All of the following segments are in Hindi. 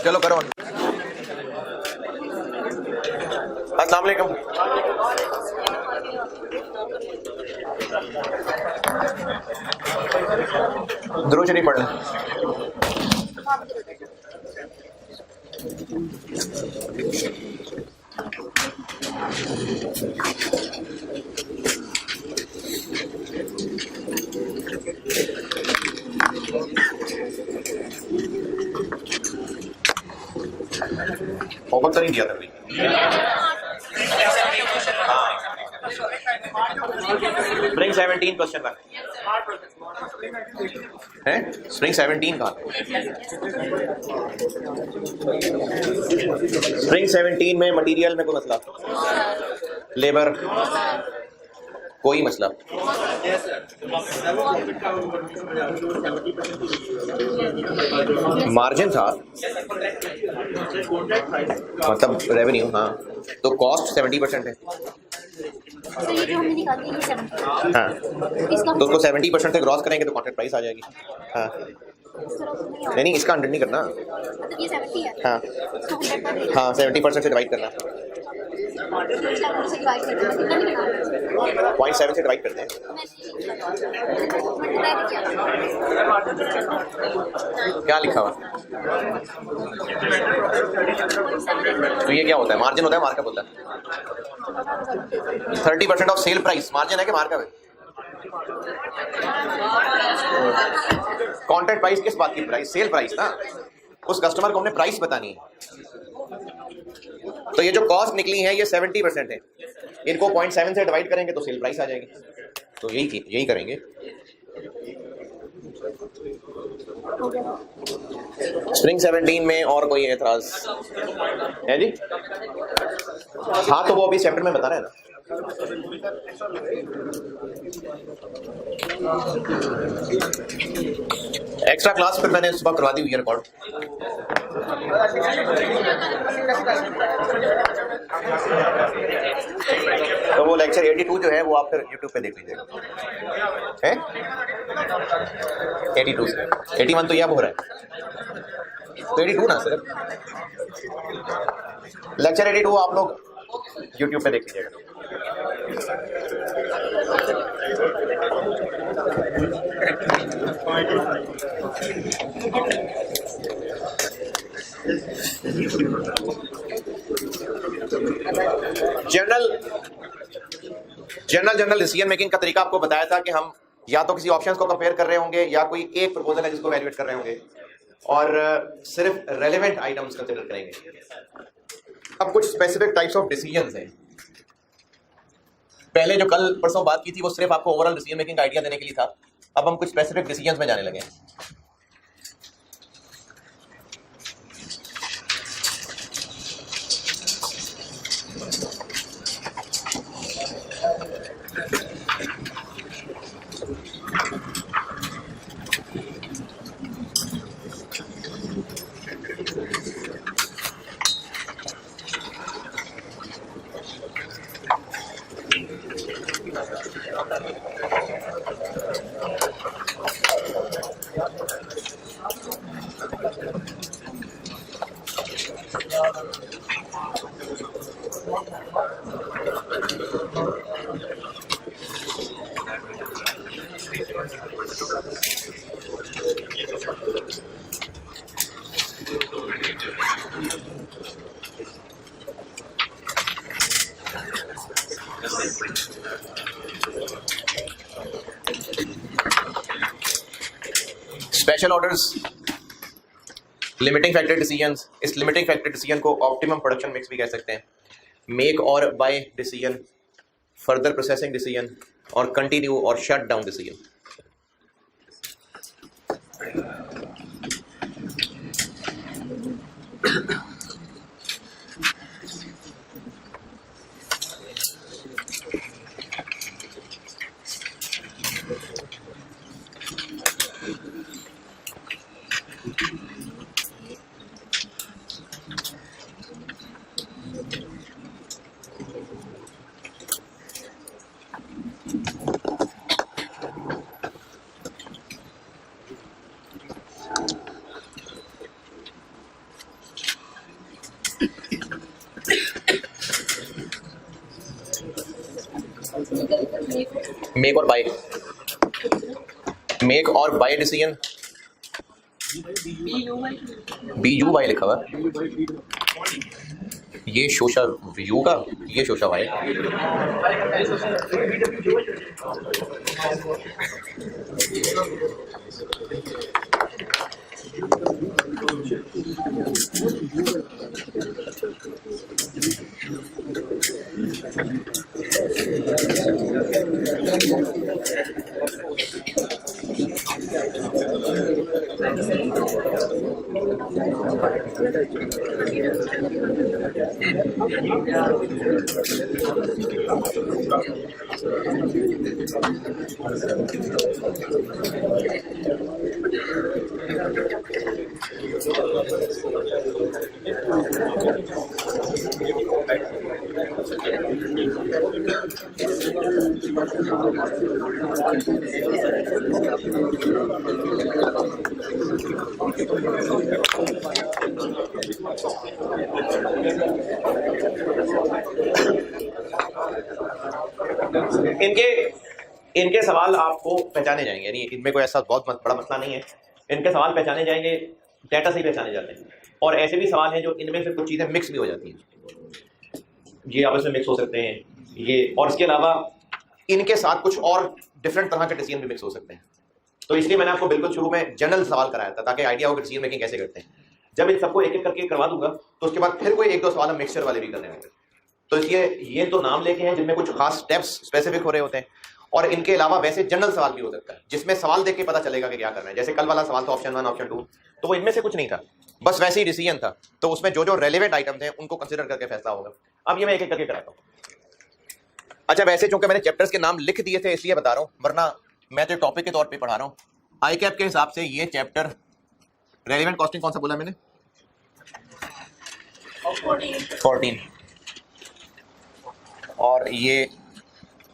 चलो करो। अस्सलाम वालेकुम। दुरूद शरीफ पढ़ लें। होमवर्क तो नहीं दिया था स्प्रिंग 17 क्वेश्चन का है। स्प्रिंग 17 का स्प्रिंग 17 में मटेरियल में कोई मसला, लेबर कोई मसला, मार्जिन था मतलब रेवेन्यू। हाँ तो कॉस्ट 70% है। ये जो हमने निकाली है 70। हाँ तो उसको 70% से क्रॉस करेंगे तो कॉन्ट्रैक्ट प्राइस आ जाएगी। हाँ नहीं इसका 100 नहीं करना। मतलब ये 70 है। हाँ इसको 100 पर हाँ 70% से डिवाइड करना। 0.7 से डिवाइड करते हैं। क्या लिखा हुआ तो ये क्या होता है? मार्जिन होता है, मार्कअप होता है। 30% ऑफ सेल प्राइस मार्जिन है कि मार्कअप है? कॉन्ट्रैक्ट प्राइस किस बात की प्राइस? सेल प्राइस ना। उस कस्टमर को हमने प्राइस बतानी है। तो ये जो कॉस्ट निकली है ये 70% है। इनको 0.7 से डिवाइड करेंगे तो सेल प्राइस आ जाएगी। तो यही करेंगे। स्प्रिंग 17 में और कोई एतराज है जी? हाँ तो वो अभी चैप्टर में बता रहे हैं ना। एक्स्ट्रा क्लास फिर मैंने सुबह करवा दी हुई है रिकॉर्ड। तो वो लेक्चर 82 जो है वो आप फिर यूट्यूब पे देख लीजिएगा। है 82 से 81 तो यह हो रहा है तो 82 ना सर। लेक्चर 82 आप लोग यूट्यूब पे देख लीजिएगा। जनरल डिसीजन मेकिंग का तरीका आपको बताया था कि हम या तो किसी ऑप्शंस को कंपेयर कर रहे होंगे या कोई एक प्रपोजल है जिसको वैल्यूएट कर रहे होंगे और सिर्फ रेलेवेंट आइटम्स कंसीडर करेंगे। अब कुछ स्पेसिफिक टाइप्स ऑफ डिसीजंस हैं। पहले जो कल परसों बात की थी वो सिर्फ आपको ओवरऑल डिसीजन मेकिंग का आइडिया देने के लिए था। अब हम कुछ स्पेसिफिक डिसीजंस में जाने लगे हैं। Special orders, limiting factor decisions. इस लिमिटिंग फैक्टर डिसीजन को ऑप्टिमम प्रोडक्शन मिक्स भी कह सकते हैं। मेक और buy decision, further processing decision और कंटिन्यू और शट डाउन डिसीजन। मेक और बाय, मेक और बाय डिसीजन BUY लिखा हुआ है। ये शोशा व्यू का, ये शोशा वाई। इनके सवाल आपको पहचाने जाएंगे, यानी इनमें कोई ऐसा बहुत बड़ा मसला नहीं है। इनके सवाल पहचाने जाएंगे, डाटा से ही पहचाने जाते हैं। और ऐसे भी सवाल हैं जो इनमें से कुछ चीज़ें मिक्स भी हो जाती हैं, ये आपस में मिक्स हो सकते हैं ये, और इसके अलावा इनके साथ कुछ और डिफरेंट तरह के डिसीजन भी मिक्स हो सकते हैं। तो इसलिए मैंने आपको बिल्कुल शुरू में जनरल सवाल कराया था ताकि आइडिया हो कि डिसीजन मेकिंग कैसे करते हैं। जब इन सबको एक एक करके करवा दूंगा तो उसके बाद फिर कोई एक दो सवाल हम मिक्सचर वाले भी करने होंगे। तो इसलिए ये तो नाम लेके हैं जिनमें कुछ खास स्टेप्स स्पेसिफिक हो रहे होते हैं, और इनके अलावा वैसे जनरल सवाल भी हो सकता है जिसमें सवाल देख के पता चलेगा कि क्या करना है। जैसे कल वाला सवाल था ऑप्शन 1 ऑप्शन 2, तो वो इनमें से कुछ नहीं था, बस वैसे ही डिसीजन था। तो उसमें जो जो रेलेवेंट आइटम थे उनको कंसिडर करके फैसला होगा। अब ये मैं एक एक करके कराता हूँ। अच्छा, वैसे चूंकि मैंने चैप्टर्स के नाम लिख दिए थे इसलिए बता रहा हूँ, वरना मैं तो टॉपिक के तौर पर पढ़ा रहा हूँ। ICAP के हिसाब से ये चैप्टर रेलेवेंट कॉस्टिंग कौन सा बोला मैंने? 14, और ये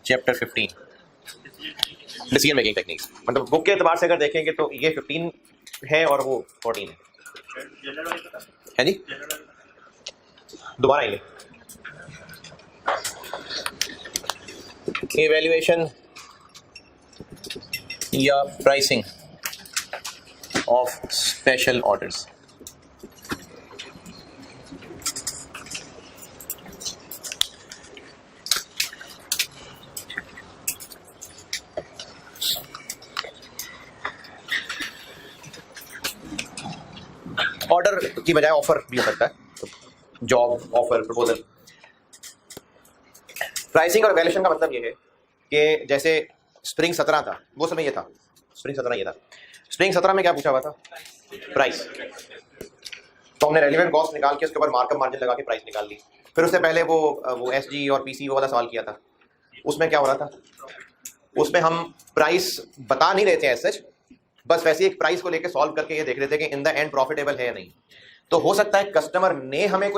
चैप्टर 15 डिसीजन मेकिंग टेक्निक्स। मतलब बुक के एतबार से अगर देखेंगे तो ये 15 है और वो 14 है जी। दोबारा आएंगे। इवैल्यूएशन या pricing of special orders. Order की बजाय ऑफर भी हो सकता है, जॉब ऑफर प्रपोजल। प्राइसिंग और वैल्यूएशन का मतलब ये है कि जैसे स्प्रिंग 17 था, वो समय ये था, स्प्रिंग 17 ये था। स्प्रिंग 17 में क्या पूछा हुआ था? प्राइस। तो हमने रेलेवेंट कॉस्ट निकाल के उसके ऊपर मार्कअप मार्जिन लगा के प्राइस निकाल ली। फिर उससे पहले वो SG और PC वो वाला सवाल किया था, उसमें क्या हो रहा था? उसमें हम प्राइस बता नहीं रहे थे एज सच, बस वैसे एक प्राइस को लेके सॉल्व करके ये देख रहे थे कि इन द एंड प्रॉफिटेबल है या नहीं। तो हो सकता है कस्टमर ने हमें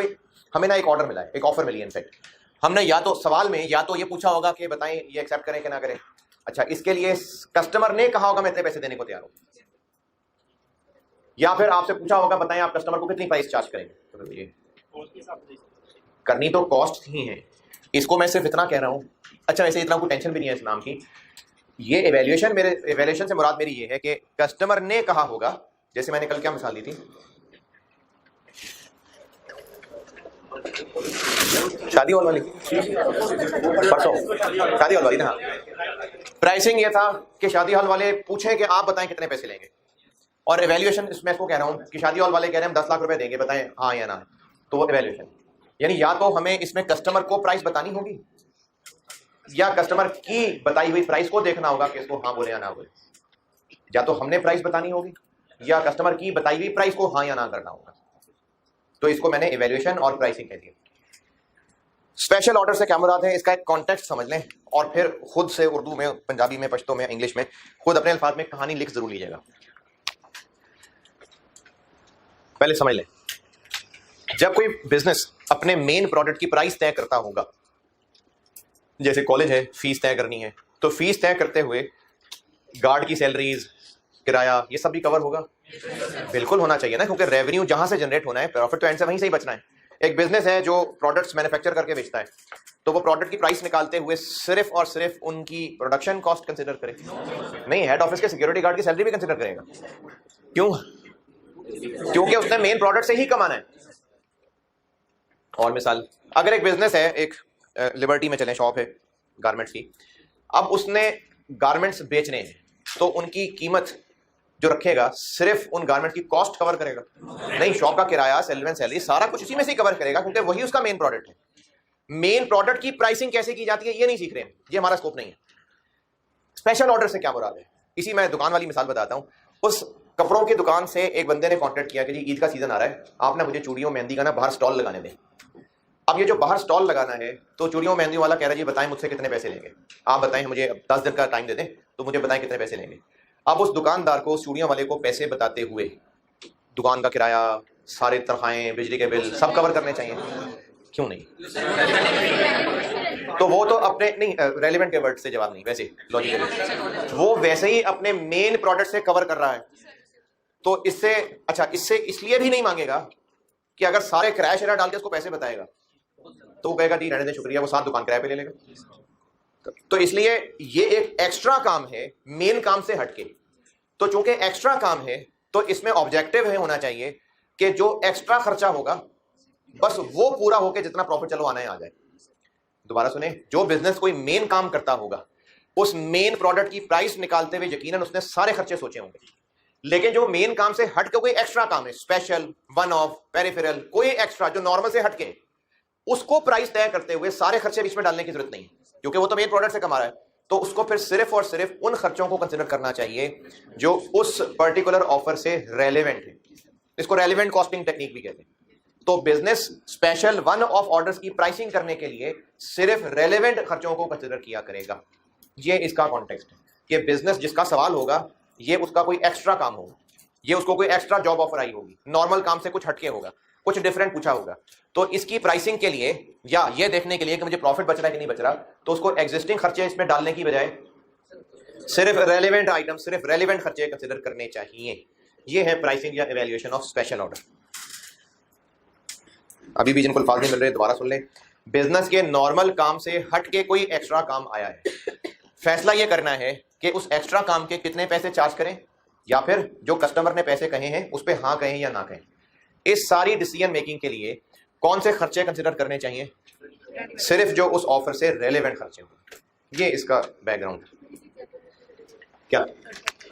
ना एक ऑर्डर मिला है, एक ऑफर मिली है। इनफैक्ट हमने या तो सवाल में या तो ये पूछा होगा कि बताएं ये एक्सेप्ट करें कि ना करें। अच्छा, इसके लिए कस्टमर ने कहा होगा मैं इतने पैसे देने को तैयार हूं, या फिर आपसे पूछा होगा बताएं आप कस्टमर को कितनी प्राइस चार्ज करेंगे। तो ये करनी तो कॉस्ट ही है, इसको मैं सिर्फ इतना कह रहा हूं। अच्छा, वैसे इतना कोई टेंशन भी नहीं है इस नाम की। ये इवैल्यूएशन, मेरे इवैल्यूएशन से मुराद मेरी ये है कि कस्टमर ने कहा होगा, जैसे मैंने कल क्या मिसाल दी थी, शादी हॉल वाली, परसों शादी हॉल वाली ना। प्राइसिंग ये था कि शादी हॉल वाले पूछे कि आप बताएं कितने पैसे लेंगे, और इवैल्यूएशन इसमें इसको कह रहा हूं कि शादी हॉल वाले कह रहे हैं हम 10 लाख रुपए देंगे, बताएं हाँ या ना। तो वो इवैल्यूएशन, यानी या तो हमें इसमें कस्टमर को प्राइस बतानी होगी या कस्टमर की बताई हुई प्राइस को देखना होगा कि इसको हाँ बोले या ना बोले। या तो हमने प्राइस बतानी होगी या कस्टमर की बताई हुई प्राइस को हाँ या ना करना होगा। तो इसको मैंने इवैल्यूएशन और प्राइसिंग कह दिया। स्पेशल ऑर्डर से क्या मुराद है, इसका एक कॉन्टेक्स्ट समझ लें, और फिर खुद से उर्दू में, पंजाबी में, पश्तो में, इंग्लिश में खुद अपने अल्फाज में कहानी लिख जरूर लीजिएगा। पहले समझ लें, जब कोई बिजनेस अपने मेन प्रोडक्ट की प्राइस तय करता होगा, जैसे कॉलेज है फीस तय करनी है, तो फीस तय करते हुए गार्ड की सैलरीज, किराया, ये सब भी कवर होगा? बिल्कुल होना चाहिए ना, क्योंकि रेवेन्यू जहां से जनरेट होना है, प्रॉफिट तो एंड से वहीं से ही बचना है। एक बिजनेस है जो प्रोडक्ट्स मैन्युफैक्चर करके बेचता है, तो वो प्रोडक्ट की प्राइस निकालते हुए सिर्फ और सिर्फ उनकी प्रोडक्शन कॉस्ट कंसिडर करे? नहीं, हेड ऑफिस के सिक्योरिटी गार्ड की सैलरी भी कंसिडर करेगा। क्यों? क्योंकि उसने मेन प्रोडक्ट से ही कमाना है। और मिसाल, अगर एक बिजनेस है, एक लिबर्टी में चले, शॉप है गारमेंट्स की, अब उसने गारमेंट्स बेचने हैं, तो उनकी कीमत जो रखेगा सिर्फ उन गारमेंट्स की कॉस्ट कवर करेगा? नहीं, शॉप का किराया, सेलमेंट सैलरी, सारा कुछ इसी में से कवर करेगा, क्योंकि वही उसका मेन प्रोडक्ट है। मेन प्रोडक्ट की प्राइसिंग कैसे की जाती है ये नहीं सीख रहे हैं, ये हमारा स्कोप नहीं है। स्पेशल ऑर्डर से क्या मुराद है? इसी मैं दुकान वाली मिसाल बताता हूँ। उस कपड़ों की दुकान से एक बंदे ने कॉन्टेक्ट किया कि जी ईद का सीजन आ रहा है, आप ना मुझे चूड़ियों मेहंदी का ना बाहर स्टॉल लगाने दें। अब ये जो बाहर स्टॉल लगाना है, तो चूड़ियों मेहंदी वाला कह रहा है जी बताएं मुझसे कितने पैसे लेंगे, आप बताएं, मुझे 10 दिन का टाइम दे दें, तो मुझे बताएं कितने पैसे लेंगे। अब उस दुकानदार को, चूड़ियों वाले को पैसे बताते हुए दुकान का किराया, सारे तनख्वाहें, बिजली के बिल सब कवर करने चाहिए? क्यों नहीं? तो वो तो अपने नहीं, रेलिवेंट के वर्ड से जवाब नहीं, वैसे लॉजिकली वो वैसे ही अपने मेन प्रोडक्ट से कवर कर रहा है। तो इससे अच्छा, इससे इसलिए भी नहीं मांगेगा कि अगर सारे किराया शराया डाल के उसको पैसे बताएगा तो वो कहेगा जी रहने दे, शुक्रिया, वो 7 दुकान किराए पे ले लेगा। तो इसलिए ये एक एक्स्ट्रा काम है मेन काम से हटके। तो चूंकि एक्स्ट्रा काम है, तो इसमें ऑब्जेक्टिव है होना चाहिए कि जो एक्स्ट्रा खर्चा होगा बस वो पूरा होके जितना प्रॉफिट चलो आना है आ जाए। दोबारा सुने, जो बिजनेस कोई मेन काम करता होगा, उस मेन प्रोडक्ट की प्राइस निकालते हुए यकीनन उसने सारे खर्चे सोचे होंगे। लेकिन जो मेन काम से हट के कोई एक्स्ट्रा काम है, स्पेशल, वन ऑफ, पेरिफेरल, कोई एक्स्ट्रा जो नॉर्मल से हटके, उसको प्राइस तय करते हुए सारे खर्चे बीच में डालने की जरूरत नहीं, क्योंकि वो तो मेन प्रोडक्ट से कमा रहा है। तो उसको फिर सिर्फ और सिर्फ उन खर्चों को कंसिडर करना चाहिए जो उस पर्टिकुलर ऑफर से रेलेवेंट है। इसको रेलेवेंट कॉस्टिंग टेक्निक भी कहते हैं। तो business special one of orders की प्राइसिंग करने के लिए सिर्फ रेलेवेंट खर्चों को कंसिडर किया करेगा। ये इसका कॉन्टेक्स्ट है कि बिजनेस जिसका सवाल होगा ये उसका कोई एक्स्ट्रा काम होगा, ये उसको कोई एक्स्ट्रा जॉब ऑफर आई होगी, नॉर्मल काम से कुछ हटके होगा, कुछ डिफरेंट पूछा होगा। तो इसकी प्राइसिंग के लिए या ये देखने के लिए कि मुझे प्रॉफिट बच रहा है कि नहीं बच रहा, तो उसको एग्जिस्टिंग खर्चे इसमें डालने की बजाय सिर्फ रेलेवेंट आइटम, सिर्फ रेलेवेंट खर्चे कंसिडर करने चाहिए। ये है प्राइसिंग या इवैल्यूएशन ऑफ स्पेशल ऑर्डर। अभी भी जिनको अल्फाज नहीं मिल रहे दोबारा सुन ले। बिजनेस के नॉर्मल काम से हट के कोई एक्स्ट्रा काम आया है, फैसला ये करना है कि उस एक्स्ट्रा काम के कितने पैसे चार्ज करें, या फिर जो कस्टमर ने पैसे कहे हैं उस पर हाँ कहें या ना कहें। इस सारी डिसीजन मेकिंग के लिए कौन से खर्चे कंसिडर करने चाहिए? सिर्फ जो उस ऑफर से रेलेवेंट खर्चे हो। ये इसका बैकग्राउंड। क्या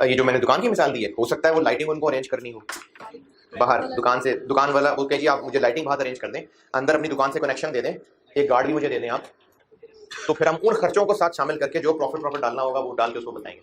ये जो मैंने दुकान की मिसाल दी है, हो सकता है वो लाइटिंग उनको अरेंज करनी हो बाहर दुकान से, दुकान वाला वो कहे जी आप मुझे लाइटिंग बाहर अरेंज कर दें, अंदर अपनी दुकान से कनेक्शन दे दें, एक गार्ड भी मुझे दे दें आप, तो फिर हम उन खर्चों को साथ शामिल करके जो प्रॉफिट डालना होगा वो डाल के उसको बताएंगे।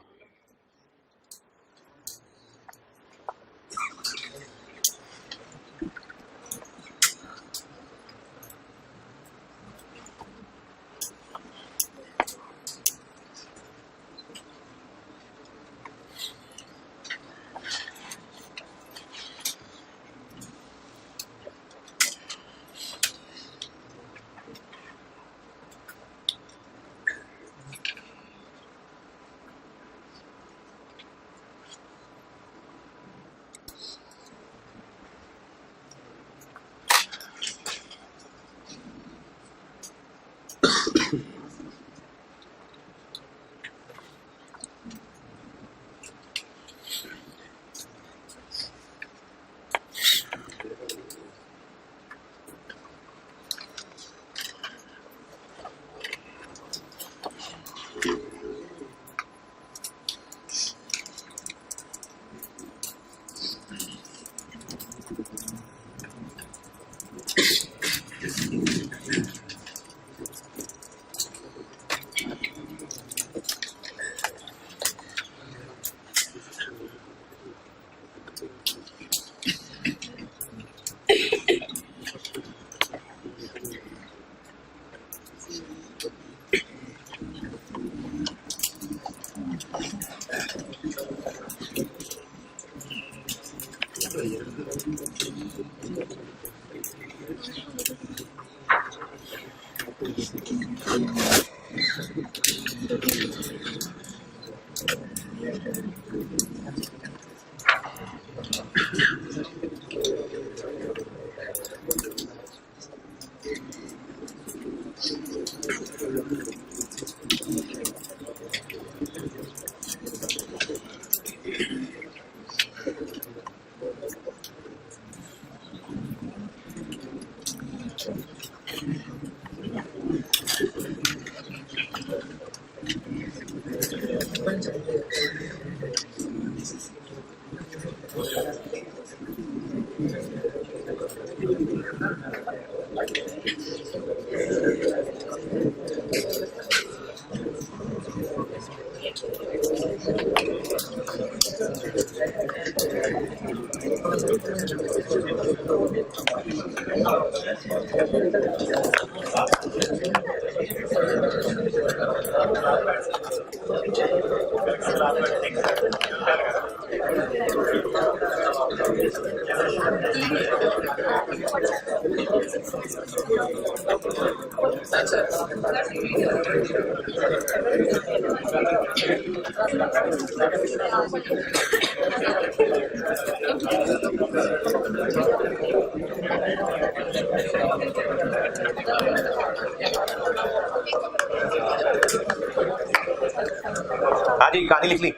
हाँ जी, कहानी लिख ली।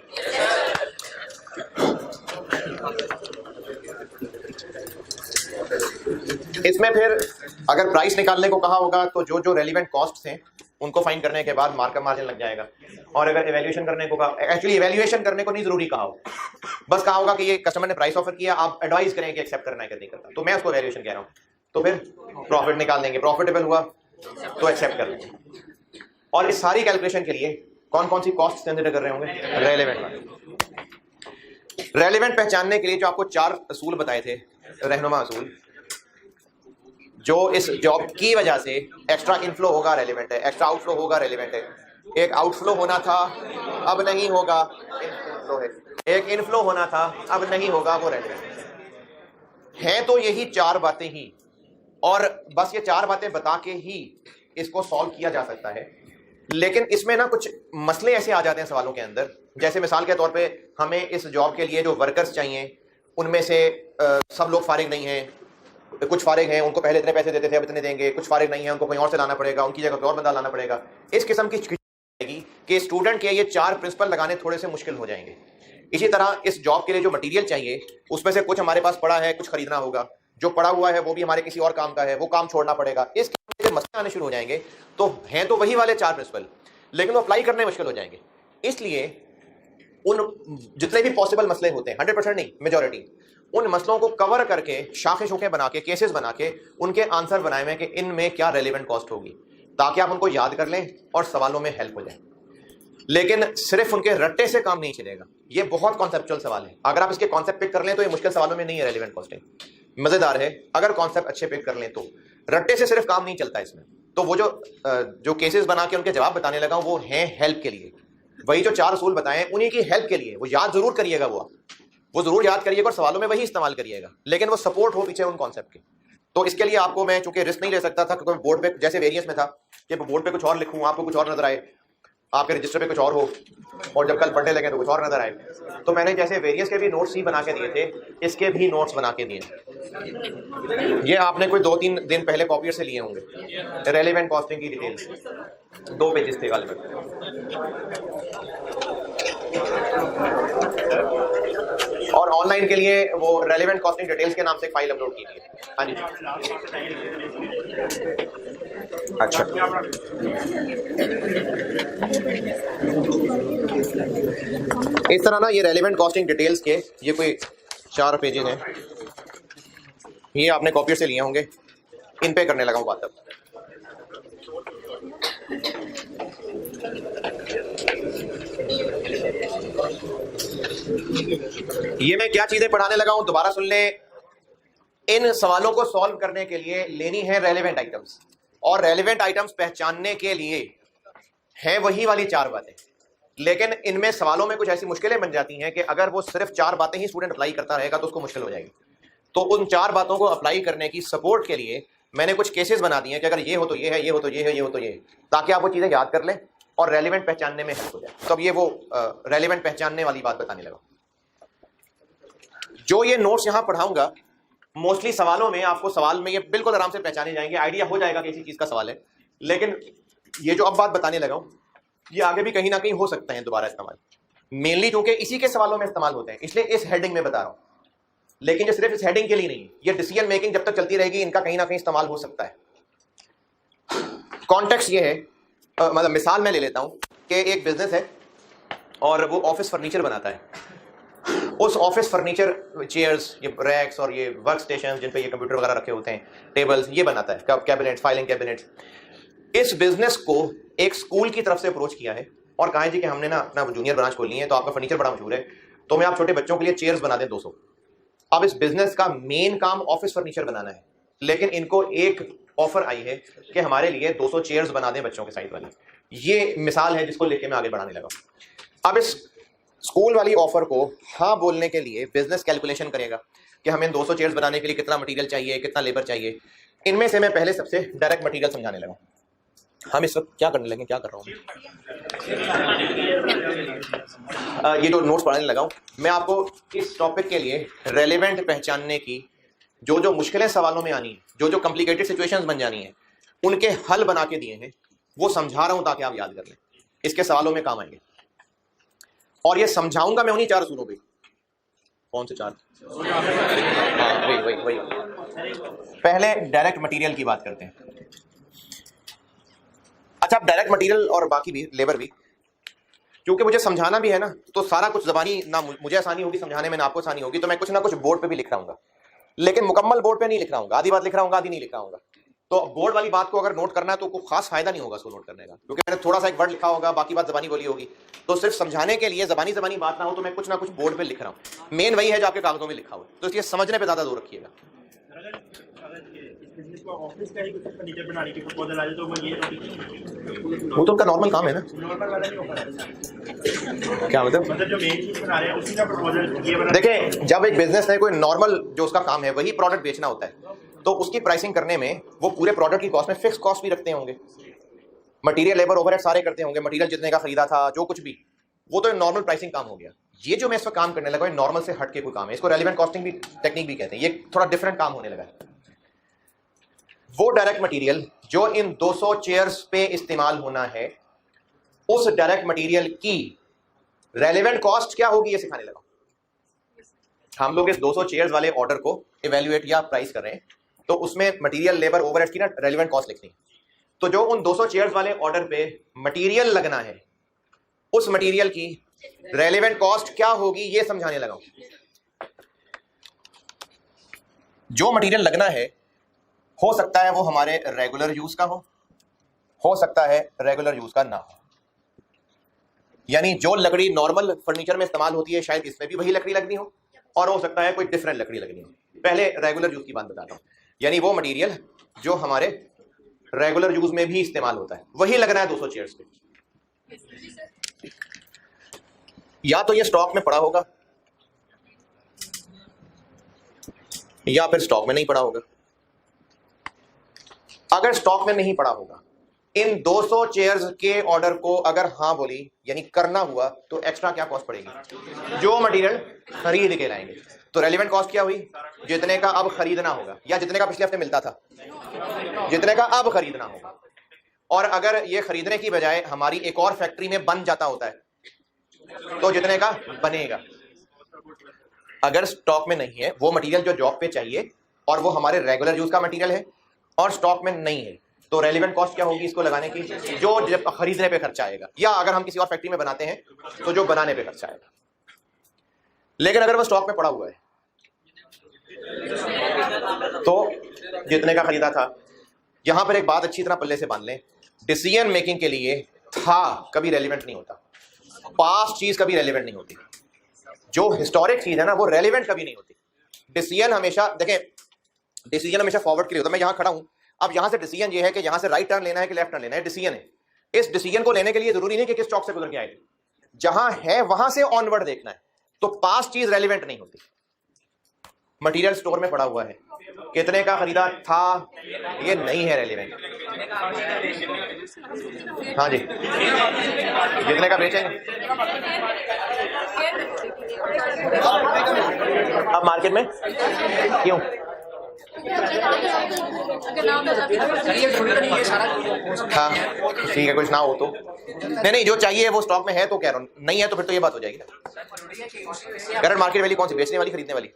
इसमें फिर अगर प्राइस निकालने को कहा होगा तो जो जो रेलिवेंट कॉस्ट थे उनको फाइंड करने के बाद मार्कअप मार्जिन लग जाएगा। और अगर इवैल्यूएशन करने को कहा, एक्चुअली इवैल्यूएशन करने को नहीं जरूरी कहा हो, बस कहा होगा कि ये कस्टमर ने प्राइस ऑफर किया, आप एडवाइस करें कि एक्सेप्ट करना है कि नहीं करना, तो मैं उसको इवैल्यूएशन कह रहा हूँ। तो फिर प्रॉफिट निकाल देंगे, प्रॉफिटेबल हुआ तो एक्सेप्ट कर लेंगे। और इस सारी कैलकुलेशन के लिए कौन कौन सी कॉस्ट कंसीडर कर रहे होंगे? रेलेवेंट पहचानने के लिए जो आपको 4 असूल बताए थे, रहनुमा असूल, जो इस जॉब की वजह से एक्स्ट्रा इनफ्लो होगा रेलेवेंट है, एक्स्ट्रा आउटफ्लो होगा रेलेवेंट है। एक आउटफ्लो होना था अब नहीं होगा, इनफ्लो है। एक इनफ्लो होना था अब नहीं होगा, वो रेलेवेंट है। तो यही 4 बातें ही, और बस ये 4 बातें बता के ही इसको सॉल्व किया जा सकता है। लेकिन इसमें ना कुछ मसले ऐसे आ जाते हैं सवालों के अंदर, जैसे मिसाल के तौर पे हमें इस जॉब के लिए जो वर्कर्स चाहिए उनमें से सब लोग फारिग नहीं हैं, कुछ फारिग हैं, उनको पहले इतने पैसे देते थे अब इतने देंगे, कुछ फारिग नहीं है उनको कहीं और से लाना पड़ेगा, उनकी जगह कोई और बंदा लाना पड़ेगा। इस किस्म की कि स्टूडेंट के ये 4 प्रिंसिपल लगाने थोड़े से मुश्किल हो जाएंगे। इसी तरह इस जॉब के लिए जो मटेरियल चाहिए उसमें से कुछ हमारे पास पड़ा है, कुछ खरीदना होगा, जो पड़ा हुआ है वो भी हमारे किसी और काम का है, वो काम छोड़ना पड़ेगा। इस मसले आने शुरू हो जाएंगे। तो हैं तो वही वाले 4 प्रिंसिपल, लेकिन वो अप्लाई करने मुश्किल हो जाएंगे। इसलिए उन जितने भी पॉसिबल मसले होते हैं, 100% नहीं, मेजॉरिटी, उन मसलों को कवर करके शाखे शोखे बना के, केसेस बना के उनके आंसर बनाए हुए कि इनमें क्या रेलिवेंट कॉस्ट होगी, ताकि आप उनको याद कर लें और सवालों में हेल्प हो जाए। लेकिन सिर्फ उनके रट्टे से काम नहीं चलेगा, ये बहुत कॉन्सेप्चुअल सवाल है। अगर आप इसके कॉन्सेप्ट पिक कर लें तो ये मुश्किल सवालों में नहीं है रेलिवेंट कॉस्टिंग, मजेदार है। अगर कॉन्सेप्ट अच्छे पिक कर लें तो रट्टे से सिर्फ काम नहीं चलता इसमें। तो वो जो केसेस बना के उनके जवाब बताने लगा वो हैं हेल्प के लिए। वही जो 4 असूल बताएं उन्हीं की हेल्प के लिए, वो याद जरूर करिएगा, वो जरूर याद करिएगा और सवालों में वही इस्तेमाल करिएगा, लेकिन वो सपोर्ट हो पीछे उन कॉन्सेप्ट के। तो इसके लिए आपको मैं चूंकि रिस्क नहीं ले सकता था, क्योंकि बोर्ड पे जैसे वेरियंस में था कि बोर्ड पे कुछ और लिखूं, आपको कुछ और नजर आए, आपके रजिस्टर पे कुछ और हो, और जब कल पढ़ने लगे तो कुछ और नजर आए। तो मैंने जैसे वेरियंस के भी नोट्स ही बना के दिए थे, इसके भी नोट्स बना के दिए। ये आपने कोई 2-3 दिन पहले कॉपियर से लिए होंगे, रेलेवेंट कॉस्टिंग की डिटेल्स, 2 पेजेस थे गालिबन। और ऑनलाइन के लिए वो रेलेवेंट कॉस्टिंग डिटेल्स के नाम से एक फाइल अपलोड की थी। हाँ जी, अच्छा, इस तरह ना ये रेलेवेंट कॉस्टिंग डिटेल्स के ये कोई 4 पेजेस हैं, ये आपने कॉपियर से लिए होंगे, इन पे करने लगा हूँ बात। अब ये मैं क्या चीजें पढ़ाने लगा हूं दोबारा सुन ले। इन सवालों को सॉल्व करने के लिए लेनी है रेलेवेंट आइटम्स, और रेलेवेंट आइटम्स पहचानने के लिए है वही वाली 4 बातें। लेकिन इनमें सवालों में कुछ ऐसी मुश्किलें बन जाती हैं कि अगर वो सिर्फ 4 बातें ही स्टूडेंट अप्लाई करता रहेगा तो उसको मुश्किल हो जाएगी। तो उन 4 बातों को अप्लाई करने की सपोर्ट के लिए मैंने कुछ केसेस बना दिए हैं कि अगर ये हो तो ये है, ये हो तो ये है, ये हो तो ये, ताकि आप वो चीजें याद कर लें और रेलेवेंट पहचानने में हेल्प हो जाए। तो अब ये वो रेलेवेंट पहचानने वाली बात बताने लगा। जो ये नोट्स यहां पढ़ाऊंगा मोस्टली सवालों में आपको सवाल में ये बिल्कुल आराम से पहचाने जाएंगे, आइडिया हो जाएगा कि इसी चीज का सवाल है। लेकिन ये जो अब बात बताने लगा हूं ये आगे भी कहीं ना कहीं हो सकते हैं दोबारा इस्तेमाल, मेनली क्योंकि इसी के सवालों में इस्तेमाल होते हैं, इसलिए इस हेडिंग में बता रहा हूं। लेकिन ये सिर्फ इस हेडिंग के लिए नहीं है, ये डिसीजन मेकिंग जब तक चलती रहेगी इनका कहीं ना कहीं इस्तेमाल हो सकता है। कॉन्टेक्स्ट ये है, मतलब मिसाल मैं ले लेता हूं कि एक बिजनेस है और वो ऑफिस फर्नीचर बनाता है। उस ऑफिस फर्नीचर, चेयर्स, ये रैक्स और ये वर्क स्टेशन जिन पे ये कंप्यूटर वगैरह रखे होते हैं, टेबल्स, ये बनाता है, कैबिनेट, फाइलिंग कैबिनेट। इस बिजनेस को एक स्कूल की तरफ से अप्रोच किया है और कहा है जी कि हमने ना अपना जूनियर ब्रांच खोलनी है, तो आपका फर्नीचर बड़ा मशहूर है, तो मैं आप छोटे बच्चों के लिए चेयर्स बना दें 200। अब इस बिजनेस का मेन काम ऑफिस फर्नीचर बनाना है, लेकिन इनको एक ऑफर आई है कि हमारे लिए 200 चेयर्स बना दें बच्चों के साइज वाली। ये मिसाल है जिसको लेके मैं आगे बढ़ाने लगा। अब इस स्कूल वाली ऑफर को हाँ बोलने के लिए बिजनेस कैलकुलेशन करेगा कि हमें 200 चेयर्स बनाने के लिए कितना मटेरियल चाहिए, कितना लेबर चाहिए। इनमें से मैं पहले सबसे डायरेक्ट मटेरियल समझाने लगा। हम इस वक्त क्या करने लगे, क्या कर रहा हूँ, ये जो नोट्स पढ़ाने लगा हूँ, मैं आपको इस टॉपिक के लिए रेलेवेंट पहचानने की जो जो मुश्किलें सवालों में आनी है, जो जो कॉम्प्लिकेटेड सिचुएशंस बन जानी है, उनके हल बना के दिए हैं, वो समझा रहा हूं ताकि आप याद कर लें, इसके सवालों में काम आएंगे। और ये समझाऊंगा मैं उन्हीं 4 असूलों पे। कौन से 4? हाँ, वही। पहले डायरेक्ट मटेरियल की बात करते हैं। अच्छा, अब डायरेक्ट मटेरियल और बाकी भी, लेबर भी, क्योंकि मुझे समझाना भी है ना, तो सारा कुछ जबानी ना मुझे आसानी होगी समझाने में, ना आपको आसानी होगी, तो मैं कुछ ना कुछ बोर्ड पे भी लिख रहा हूँ, लेकिन मुकम्मल बोर्ड पे नहीं लिख रहा हूँ, आधी बात लिख रहा हूँ, आधी नहीं लिख रहा हूँ। तो बोर्ड वाली बात को अगर नोट करना है तो कोई खास फायदा नहीं होगा उसको नोट करने का, क्योंकि मैंने थोड़ा सा एक वर्ड लिखा होगा, बाकी बात जबानी बोली होगी। तो सिर्फ समझाने के लिए जबानी बात ना हो, तो मैं कुछ ना कुछ बोर्ड पे लिख रहा हूँ। मेन वही है जो आपके कागजों में लिखा हुआ है, तो इसलिए समझने पे ज्यादा जोर रखिएगा। वो तो उनका नॉर्मल काम है ना। क्या मतलब जो मेन चीज बना रहे हैं उसी का प्रपोजल। देखें, जब एक बिजनेस है, कोई नॉर्मल जो उसका काम है वही प्रोडक्ट बेचना होता है, तो उसकी प्राइसिंग करने में वो पूरे प्रोडक्ट की कॉस्ट में फिक्स कॉस्ट भी रखते होंगे, मटेरियल, लेबर, ओवरहेड सारे करते होंगे, मटेरियल जितने का खरीदा था, जो कुछ भी, वो तो नॉर्मल प्राइसिंग काम हो गया। ये जो मैं इस वक्त काम करने लगा, नॉर्मल से हट के कोई काम है, इसको रेलेवेंट कॉस्टिंग भी टेक्निक भी कहते हैं। ये थोड़ा डिफरेंट काम होने लगा है। वो डायरेक्ट मटेरियल जो इन 200 चेयर्स पे इस्तेमाल होना है, उस डायरेक्ट मटेरियल की रेलेवेंट कॉस्ट क्या होगी, ये सिखाने लगा। हम लोग इस 200 चेयर्स वाले ऑर्डर को इवेल्युएट या प्राइस कर रहे हैं, तो उसमें मटेरियल, लेबर, ओवरहेड की ना रेलेवेंट कॉस्ट लिखनी है। तो जो उन 200 चेयर्स वाले ऑर्डर पे मटेरियल लगना है, उस मटेरियल की रेलेवेंट कॉस्ट क्या होगी, ये समझाने लगा। जो मटेरियल लगना है, हो सकता है वो हमारे रेगुलर यूज का हो सकता है रेगुलर यूज का ना हो। यानी जो लकड़ी नॉर्मल फर्नीचर में इस्तेमाल होती है, शायद इसमें भी वही लकड़ी लगनी हो, और हो सकता है कोई डिफरेंट लकड़ी लगनी हो। पहले रेगुलर यूज की बात बताता हूं, यानी वो मटेरियल जो हमारे रेगुलर यूज में भी इस्तेमाल होता है, वही लगना है 200 चेयर्स पे। या तो ये स्टॉक में पड़ा होगा, या फिर स्टॉक में नहीं पड़ा होगा। अगर स्टॉक में नहीं पड़ा होगा, इन 200 चेयर्स के ऑर्डर को अगर हाँ बोली यानी करना हुआ, तो एक्स्ट्रा क्या कॉस्ट पड़ेगी, जो मटेरियल खरीद के लाएंगे। तो रेलेवेंट कॉस्ट क्या हुई, जितने का अब खरीदना होगा, या जितने का पिछले हफ्ते मिलता था, जितने का अब खरीदना होगा। और अगर ये खरीदने की बजाय हमारी एक और फैक्ट्री में बन जाता होता है, तो जितने का बनेगा। अगर स्टॉक में नहीं है वो मटेरियल जो जॉब पे चाहिए, और वो हमारे रेगुलर यूज का मटेरियल है, और स्टॉक में नहीं है, तो रेलेवेंट कॉस्ट क्या होगी इसको लगाने की, जो खरीदने पे खर्चा आएगा, या अगर हम किसी और फैक्ट्री में बनाते हैं तो जो बनाने पे खर्चा आएगा। लेकिन अगर वो स्टॉक में पड़ा हुआ है, तो जितने का खरीदा था। यहां पर एक बात अच्छी तरह पल्ले से बांध लें, डिसीजन मेकिंग के लिए था कभी रेलेवेंट नहीं होता, पास्ट चीज कभी रेलेवेंट नहीं होती। जो हिस्टोरिक चीज है ना, वो रेलेवेंट कभी नहीं होती। डिसीजन हमेशा, देखें, डिसीजन हमेशा फॉरवर्ड के लिए होता है। मैं यहां खड़ा हूं, अब यहां से डिसीजन ये है कि यहां से राइट टर्न लेना है कि लेफ्ट टर्न लेना है, डिसीजन है। इस डिसीजन को लेने के लिए जरूरी नहीं कि किस चौक से गुजर के आए, जहां है वहां से ऑनवर्ड देखना है। तो पास्ट चीज रेलेवेंट नहीं होती। मटेरियल स्टोर में पड़ा हुआ है, कितने का खरीदा था, ये नहीं है रेलेवेंट। हाँ जी, जितने का बेचेंगे। अब मार्केट में क्यों, हाँ ठीक है, कुछ ना हो तो नहीं, जो चाहिए वो स्टॉक में है, तो कह रहा हूँ, नहीं है तो फिर तो ये बात हो जाएगी। करंट मार्केट वैल्यू कौन सी, बेचने वाली खरीदने वाली?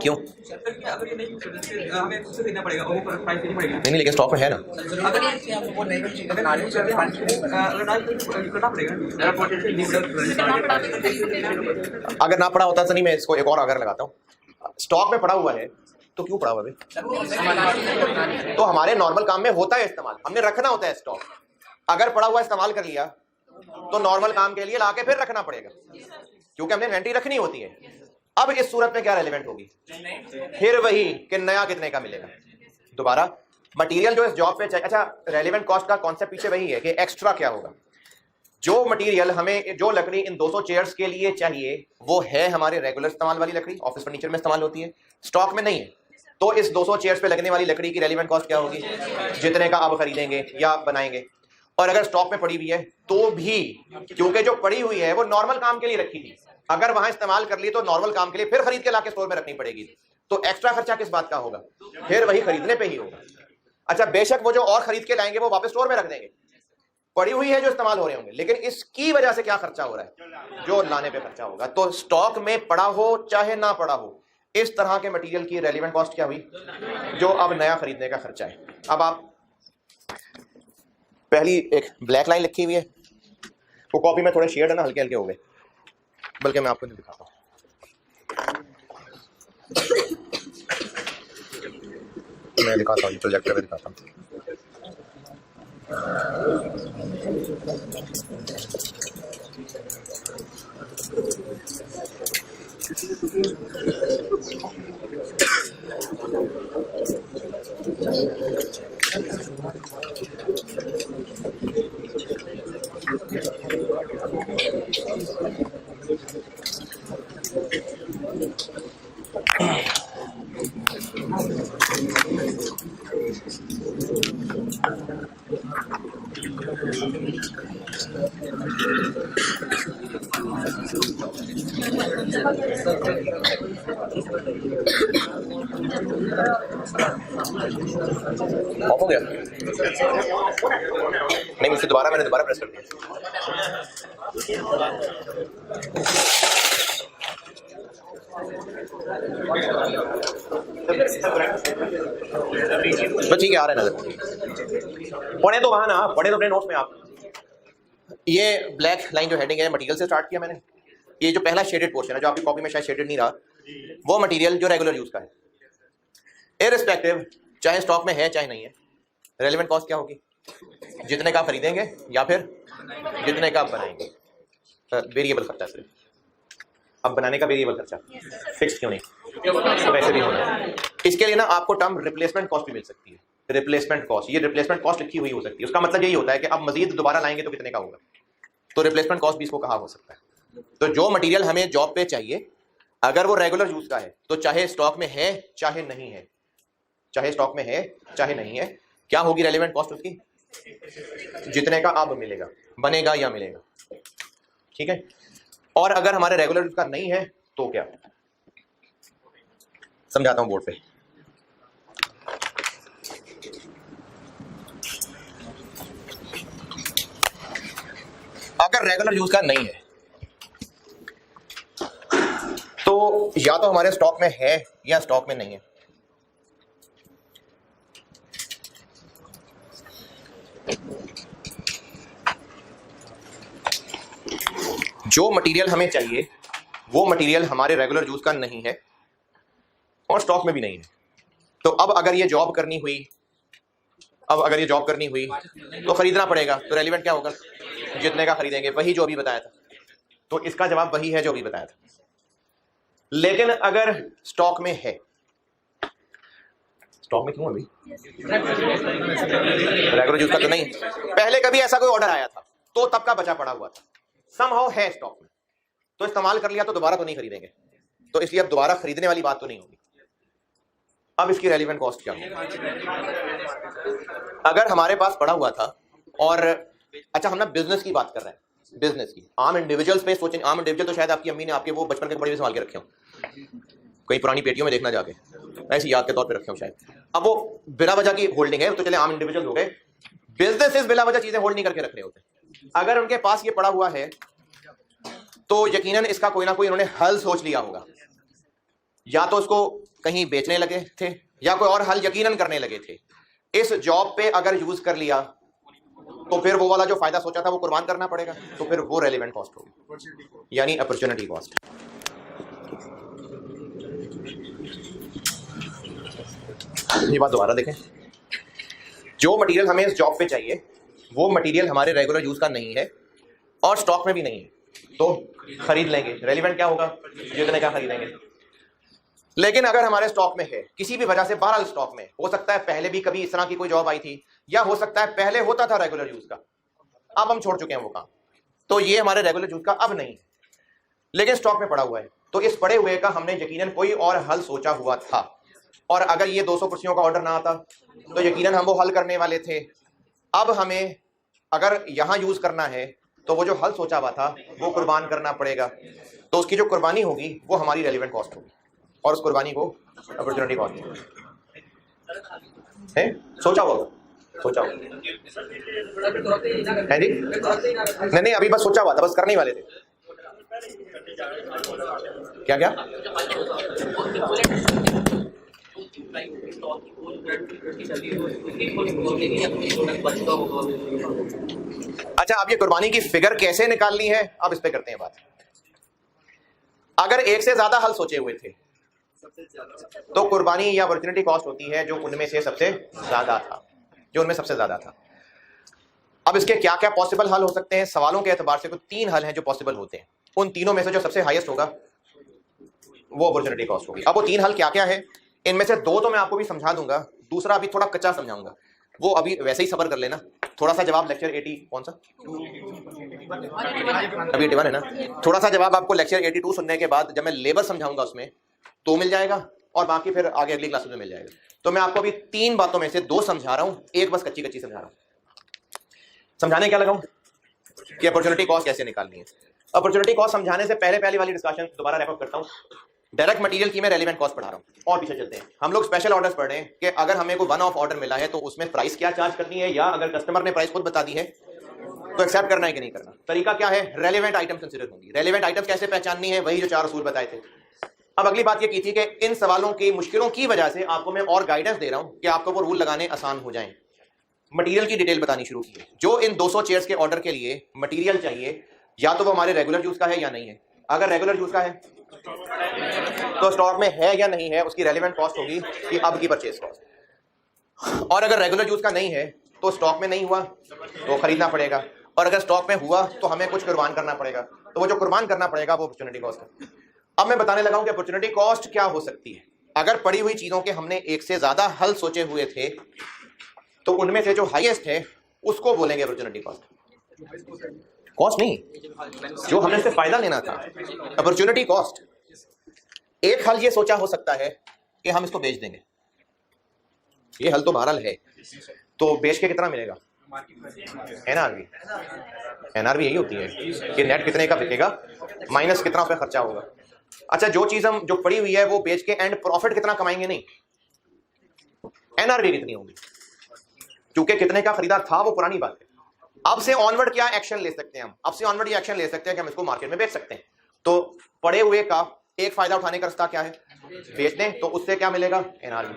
क्यों? अगर ये नहीं यूज करते हमें खुद से देना पड़ेगा, वो प्राइस देनी पड़ेगी। नहीं, लेकिन स्टॉक में है ना। अगर ये वो नहीं अगर ना यूज करते अगर ना करना पड़ेगा। अगर ना पड़ा होता तो नहीं, मैं इसको एक और अगर लगाता हूँ, स्टॉक में पड़ा हुआ है तो क्यों पड़ा हुआ है? तो हमारे नॉर्मल काम में होता है इस्तेमाल, हमने रखना होता है स्टॉक। अगर पड़ा हुआ इस्तेमाल कर लिया तो नॉर्मल काम के लिए लाके फिर रखना पड़ेगा, क्योंकि हमने इन्वेंटरी रखनी होती है। अब इस सूरत में क्या रेलेवेंट होगी? फिर वही कि नया कितने का मिलेगा। दोबारा मटेरियल जो इस जॉब पे चाहिए, अच्छा रेलेवेंट कॉस्ट का कॉन्सेप्ट पीछे वही है कि एक्स्ट्रा क्या होगा। जो मटेरियल हमें, जो लकड़ी इन 200 चेयर्स के लिए चाहिए वो है हमारे रेगुलर इस्तेमाल वाली लकड़ी, ऑफिस फर्नीचर में इस्तेमाल होती है, स्टॉक में नहीं है। तो इस 200 चेयर्स पे लगने वाली लकड़ी की रेलेवेंट कॉस्ट क्या होगी? जितने का आप खरीदेंगे या बनाएंगे। और अगर स्टॉक में पड़ी हुई है तो भी, क्योंकि जो पड़ी हुई है वो नॉर्मल काम के लिए रखी थी, अगर वहां इस्तेमाल कर ली तो नॉर्मल काम के लिए फिर खरीद के लाके स्टोर में रखनी पड़ेगी। तो एक्स्ट्रा खर्चा किस बात का होगा? फिर वही खरीदने पे ही होगा। अच्छा, बेशक वो जो और खरीद के लाएंगे वो वापस स्टोर में रख देंगे, पड़ी हुई है जो इस्तेमाल हो रहे होंगे, लेकिन इसकी वजह से क्या खर्चा हो रहा है? जो लाने पे खर्चा होगा। तो स्टॉक में पड़ा हो चाहे ना पड़ा हो, इस तरह के मटेरियल की रेलेवेंट कॉस्ट क्या हुई? जो अब नया खरीदने का खर्चा है। अब आप पहली एक ब्लैक लाइन लिखी हुई है, वो कॉपी में थोड़े शेड है ना, हल्के हल्के हो गए, बल्कि मैं आपको नहीं दिखाता हूं। मैं दिखाता हूँ, प्रोजेक्टर में दिखाता हूँ। ऑफ हो गया? नहीं, मुझसे दोबारा, मैंने दोबारा प्रेस कर दिया। तो ठीक है, आ रहा है नजर। पढ़े तो वहां ना, पढ़े तो अपने नोट्स में आप। ये ब्लैक लाइन जो हेडिंग है, मटेरियल से स्टार्ट किया मैंने। ये जो पहला शेडेड पोर्शन है, जो आपकी कॉपी में शायद शेडेड नहीं रहा, वो मटेरियल जो रेगुलर यूज का है, इररिस्पेक्टिव चाहे स्टॉक में है चाहे नहीं है, रेलेवेंट कॉस्ट क्या होगी? जितने का खरीदेंगे या फिर जितने का आप बनाएंगे। वेरिएबल खर्चा सिर्फ, अब बनाने का वेरिएबल खर्चा, फिक्स क्यों नहीं? तो वैसे भी होना। इसके लिए ना आपको टर्म रिप्लेसमेंट कॉस्ट भी मिल सकती है। रिप्लेसमेंट कॉस्ट, ये रिप्लेसमेंट कॉस्ट लिखी हुई हो सकती है। उसका मतलब यही होता है कि अब मजीद दोबारा लाएंगे तो कितने का होगा, तो रिप्लेसमेंट कॉस्ट भी इसको कहा हो सकता है। तो जो मटेरियल हमें जॉब पे चाहिए, अगर वो रेगुलर यूज का है, तो चाहे स्टॉक में है चाहे नहीं है, चाहे स्टॉक में है चाहे नहीं है, क्या होगी रेलेवेंट कॉस्ट उसकी? जितने का अब मिलेगा, बनेगा या मिलेगा। ठीक है। और अगर हमारे रेगुलर यूज का नहीं है तो क्या? समझाता हूं बोर्ड पे। अगर रेगुलर यूज का नहीं है तो या तो हमारे स्टॉक में है या स्टॉक में नहीं है। जो मटेरियल हमें चाहिए वो मटेरियल हमारे रेगुलर यूज का नहीं है और स्टॉक में भी नहीं है। तो अब अगर ये जॉब करनी हुई तो खरीदना पड़ेगा। तो रेलिवेंट क्या होगा? जितने का खरीदेंगे, वही जो अभी बताया था। तो इसका जवाब वही है जो अभी बताया था। लेकिन अगर स्टॉक में है, स्टॉक में क्यों अभी? रेगुलर यूज का तो नहीं। पहले कभी ऐसा कोई ऑर्डर आया था तो तब का बचा पड़ा हुआ था, समहाउ है स्टॉक में, तो इस्तेमाल कर लिया तो दोबारा तो नहीं खरीदेंगे। तो इसलिए अब दोबारा खरीदने वाली बात तो नहीं होगी। अब इसकी रेलिवेंट कॉस्ट क्या होगी? अगर हमारे पास पड़ा हुआ था और अच्छा, हम ना बिजनेस की बात कर रहे हैं, बिजनेस की। आम इंडिविजुअल्स पे सोचें, आम इंडिविजुअल तो शायद आपकी अम्मी ने आपके वो बचपन के बड़े में संभाल के रखे हो, कई पुरानी पेटियों में देखना जाके, ऐसी याद के तौर पे रखे हो शायद। अब वो बिना वजह की होल्डिंग है तो चले आम इंडिविजुअल हो गए। बिजनेसेस बिना वजह चीजें होल्ड नहीं करके रख रहे होते। अगर उनके पास ये पड़ा हुआ है तो यकीनन इसका कोई ना कोई इन्होंने हल सोच लिया होगा, या तो इसको कहीं बेचने लगे थे या कोई और हल यकीनन करने लगे थे। इस जॉब पे अगर यूज कर लिया तो फिर वो वाला जो फायदा सोचा था वो कुर्बान करना पड़ेगा, तो फिर वो रेलिवेंट कॉस्ट होगी, यानी अपॉर्चुनिटी कॉस्ट। ये बात दोबारा देखें, जो मटेरियल हमें इस जॉब पे चाहिए वो मटेरियल हमारे रेगुलर यूज का नहीं है और स्टॉक में भी नहीं है, तो खरीद लेंगे। रेलिवेंट क्या होगा, जितने का खरीदेंगे। लेकिन अगर हमारे स्टॉक में है, किसी भी वजह से बहरहाल स्टॉक में, हो सकता है पहले भी कभी इस तरह की कोई जॉब आई थी, या हो सकता है पहले होता था रेगुलर यूज का, अब हम छोड़ चुके हैं वो काम, तो ये हमारे रेगुलर यूज का अब नहीं है, लेकिन स्टॉक में पड़ा हुआ है। तो इस पड़े हुए का हमने यकीनन कोई और हल सोचा हुआ था, और अगर ये 200 कुर्सियों का ऑर्डर ना आता तो यकीनन हम वो हल करने वाले थे। अब हमें अगर यहाँ यूज करना है तो वो जो हल सोचा हुआ था वो कुर्बान करना पड़ेगा, तो उसकी जो कुर्बानी होगी वो हमारी रेलिवेंट कॉस्ट होगी, और उस कुर्बानी को अपॉर्चुनिटी कॉस्ट है। सोचा होगा, सोचा होगा है जी? नहीं, अभी बस सोचा हुआ था, बस करने ही वाले थे। क्या क्या? अच्छा, अब ये कुर्बानी की फिगर कैसे निकालनी है, अब इस पे करते हैं बात। अगर एक से ज्यादा हल सोचे हुए थे तो कुर्बानी या अपॉर्चुनिटी कॉस्ट होती है जो उनमें से सबसे ज्यादा था, जो उनमें सबसे ज्यादा था। अब इसके क्या क्या पॉसिबल हल हो सकते हैं, सवालों के एतबार से कुछ 3 हल हैं जो पॉसिबल होते हैं। उन तीनों में से जो सबसे हाईएस्ट होगा वो अपॉर्चुनिटी कॉस्ट होगी। अब वो 3 हल क्या क्या है, इनमें से 2 तो मैं आपको भी समझा दूंगा, दूसरा अभी थोड़ा कच्चा समझाऊंगा, वो अभी वैसे ही सब्र कर लेना। थोड़ा सा जवाब लेक्चर 80 कौन सा अभी 81 है ना, थोड़ा सा जवाब आपको लेक्चर 82 सुनने के बाद जब मैं लेबर समझाऊंगा उसमें तो मिल जाएगा, और बाकी फिर आगे अगली क्लास में मिल जाएगा। तो मैं आपको अभी 3 बातों में से 2 समझा रहा हूं, एक बस कच्ची कच्ची समझा रहा हूं। समझाने क्या लगाऊं कि अपॉर्चुनिटी कॉस्ट कैसे निकालनी है। अपॉर्चुनिटी कॉस्ट समझाने से पहले वाली डिस्कशन दोबारा रैप अप करता हूं। डायरेक्ट मटेरियल की मैं रेलिवेंट कॉस्ट पढ़ा रहा हूं, और पीछे चलते हैं। हम लोग स्पेशल ऑर्डर्स पढ़ रहे हैं कि अगर हमें कोई वन ऑफ ऑर्डर मिला है तो उसमें प्राइस क्या चार्ज करनी है, या अगर कस्टमर ने प्राइस खुद बता दी है तो एक्सेप्ट करना है कि नहीं करना। तरीका क्या है, रेलिवेंट आइटम कंसीडर होंगी। रेलिवेंट आइटम कैसे पहचाननी है, वही जो 4 असूल बताए थे। अब अगली बात ये की थी कि इन सवालों की मुश्किलों की वजह से आपको मैं और गाइडेंस दे रहा हूं कि आपको वो रूल लगाने आसान हो जाएं। मटेरियल की डिटेल बतानी शुरू की है। जो इन 200 चेयर्स के ऑर्डर के लिए मटेरियल चाहिए, या तो वो हमारे रेगुलर यूज का है या नहीं है। अगर रेगुलर यूज का है तो स्टॉक में है या नहीं है, उसकी रेलिवेंट कॉस्ट होगी कि अब की परचेज कॉस्ट। और अगर रेगुलर यूज का नहीं है तो स्टॉक में नहीं हुआ तो खरीदना पड़ेगा, और अगर स्टॉक में हुआ तो हमें कुछ कुर्बान करना पड़ेगा, तो वो जो कुर्बान करना पड़ेगा वो अपॉर्चुनिटी कॉस्ट है। अब मैं बताने लगा हूं कि अपॉर्चुनिटी कॉस्ट क्या हो सकती है। अगर पड़ी हुई चीजों के हमने एक से ज्यादा हल सोचे हुए थे तो उनमें से जो हाईएस्ट है उसको बोलेंगे अपॉर्चुनिटी कॉस्ट। कॉस्ट नहीं, जो हमने इससे फायदा लेना था, अपॉर्चुनिटी कॉस्ट। एक हल ये सोचा हो सकता है कि हम इसको बेच देंगे, ये हल तो बहरहाल है, तो बेच के कितना मिलेगा, एनआरवी यही होती है कि नेट कितने का बिकेगा माइनस कितना पे खर्चा होगा। अच्छा, जो चीज हम जो पड़ी हुई है वो बेच के एंड प्रॉफिट कितना कमाएंगे, नहीं, एनआरवी कितनी होगी, क्योंकि कितने का खरीदा था वो पुरानी बात है। अब से ऑनवर्ड क्या एक्शन ले सकते हैं हम, अब से ऑनवर्ड ये एक्शन ले सकते हैं कि हम इसको मार्केट में बेच सकते हैं। तो पड़े हुए का एक फायदा उठाने का रास्ता क्या है, बेच दें, तो उससे क्या मिलेगा, एनआरवी।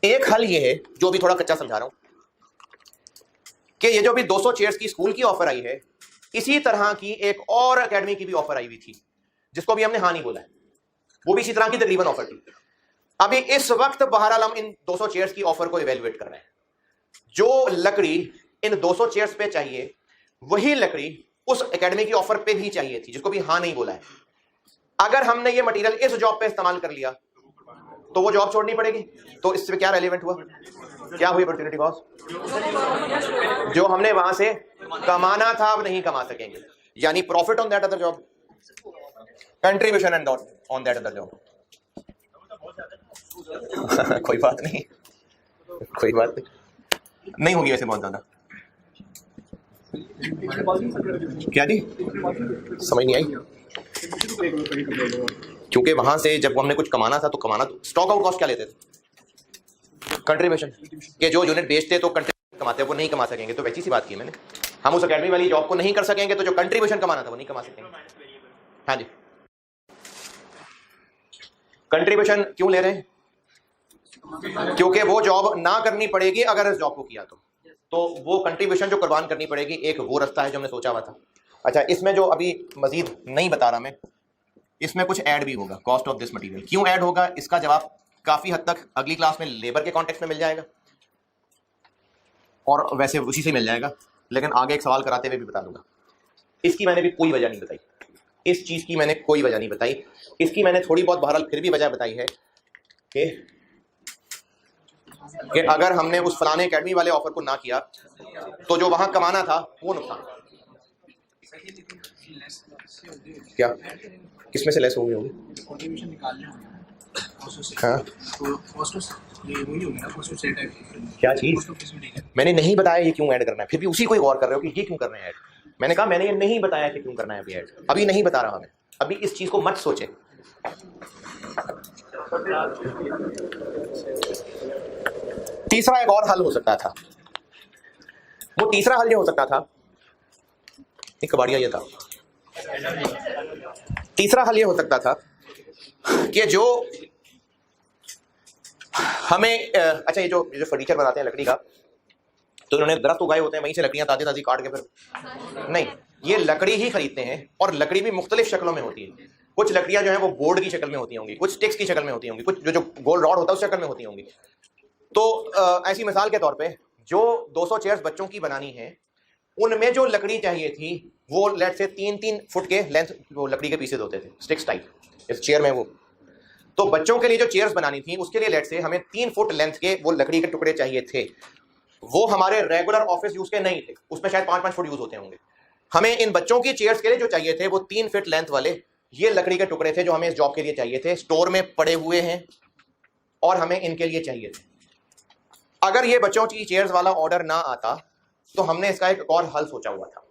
एक हल ये है जो भी थोड़ा कच्चा समझा रहा हूं कि ये जो भी 200 चेयर्स की स्कूल की ऑफर आई है, इसी तरह की एक और एकेडमी की भी ऑफर आई हुई थी जिसको भी हमने हाँ नहीं बोला है, वो भी इसी तरह की तकरीबन ऑफर थी। अभी इस वक्त बहरहाल हम इन 200 चेयर्स की ऑफर को इवेलुएट कर रहे हैं। जो लकड़ी इन 200 चेयर्स पे चाहिए वही लकड़ी उस एकेडमी की ऑफर पे भी चाहिए थी जिसको भी हाँ नहीं बोला है। अगर हमने ये मटेरियल इस जॉब पे इस्तेमाल कर लिया तो वो जॉब छोड़नी पड़ेगी, तो इससे क्या रेलिवेंट हुआ, क्या हुई अपॉर्चुनिटी कॉस्ट, जो हमने वहां से कमाना था अब नहीं कमा सकेंगे, यानी profit on that other job, contribution and on that other job. कोई बात नहीं, कोई बात नहीं होगी ऐसे बहुत ज्यादा। क्या जी, समझ नहीं आई, क्योंकि वहां से जब हमने कुछ कमाना था तो स्टॉक आउट कॉस्ट क्या लेते थे, कंट्रीब्यूशन के जो यूनिट बेचते तो कंट्रीब्यूशन कमाते, वो नहीं कमा सकेंगे, तो वैसी सी बात की मैंने। हम उस एकेडमी वाली जॉब को नहीं कर सकेंगे तो जो कंट्रीब्यूशन कमाना था वो नहीं कमा सकेंगे। हाँ जी, कंट्रीब्यूशन क्यों ले रहे हैं? क्योंकि वो जॉब ना करनी पड़ेगी अगर इस जॉब को किया तो वो कंट्रीब्यूशन जो कुर्बान करनी पड़ेगी, एक वो रास्ता है जो हमने सोचा हुआ था। अच्छा, इसमें जो अभी मजीद नहीं बता रहा मैं, इसमें कुछ ऐड भी होगा, कॉस्ट ऑफ दिस मटेरियल। क्यों ऐड होगा, इसका जवाब काफी हद तक अगली क्लास में लेबर के कॉन्टेक्स्ट में मिल जाएगा और वैसे उसी से मिल जाएगा, लेकिन आगे एक सवाल कराते हुए भी बता दूंगा। इसकी मैंने भी कोई वजह नहीं बताई, इस चीज की मैंने कोई वजह नहीं बताई। इसकी मैंने थोड़ी बहुत बहरहाल फिर भी वजह बताई है कि अगर हमने उस फलाने एकेडमी वाले ऑफर को ना किया तो जो वहां कमाना था वो नुकसान। क्या किसमें से लेस होगी? हाँ, क्या चीज मैंने नहीं बताया ये क्यों ऐड करना है, फिर भी उसी को गौर कर रहे हो कि ये क्यों करना है ऐड। मैंने कहा मैंने ये नहीं बताया कि क्यों करना है अभी ऐड, अभी नहीं बता रहा मैं, अभी इस चीज को मत सोचे। तीसरा एक और हल हो सकता था, वो तीसरा हल ये हो सकता था, एक कबाड़िया ये था, तीसरा हल ये हो सकता था कि जो हमें अच्छा ये जो फर्नीचर बनाते हैं लकड़ी का, तो इन्होंने दरख्त उगाए होते हैं, वहीं से लकड़ियां ताजी ताजी काट के, फिर नहीं, ये लकड़ी ही खरीदते हैं और लकड़ी भी मुख्तलिफ शक्लों में होती है। कुछ लकड़ियां जो है वो बोर्ड की शक्ल में होती होंगी, कुछ स्टिक्स की शक्ल में होती होंगी, कुछ जो गोल रॉड होता है उस शक्ल में होती होंगी। तो ऐसी मिसाल के तौर पे जो 200 चेयर्स बच्चों की बनानी है, उनमें जो लकड़ी चाहिए थी वो लेट से 3-3 फुट के लेंथ वो लकड़ी के पीसेज होते थे, स्टिक्स टाइप इस चेयर में। वो तो बच्चों के लिए जो चेयर्स बनानी थी उसके लिए लेट से हमें 3 फुट लेंथ के वो लकड़ी के टुकड़े चाहिए थे। वो हमारे रेगुलर ऑफिस यूज के नहीं थे, उसमें शायद 5-5 फुट यूज होते होंगे। हमें इन बच्चों की चेयर्स के लिए जो चाहिए थे वो 3 फीट लेंथ वाले ये लकड़ी के टुकड़े थे जो हमें इस जॉब के लिए चाहिए थे, स्टोर में पड़े हुए हैं और हमें इनके लिए चाहिए थे। अगर ये बच्चों की चेयर्स वाला ऑर्डर ना आता तो हमने इसका एक और हल सोचा हुआ था।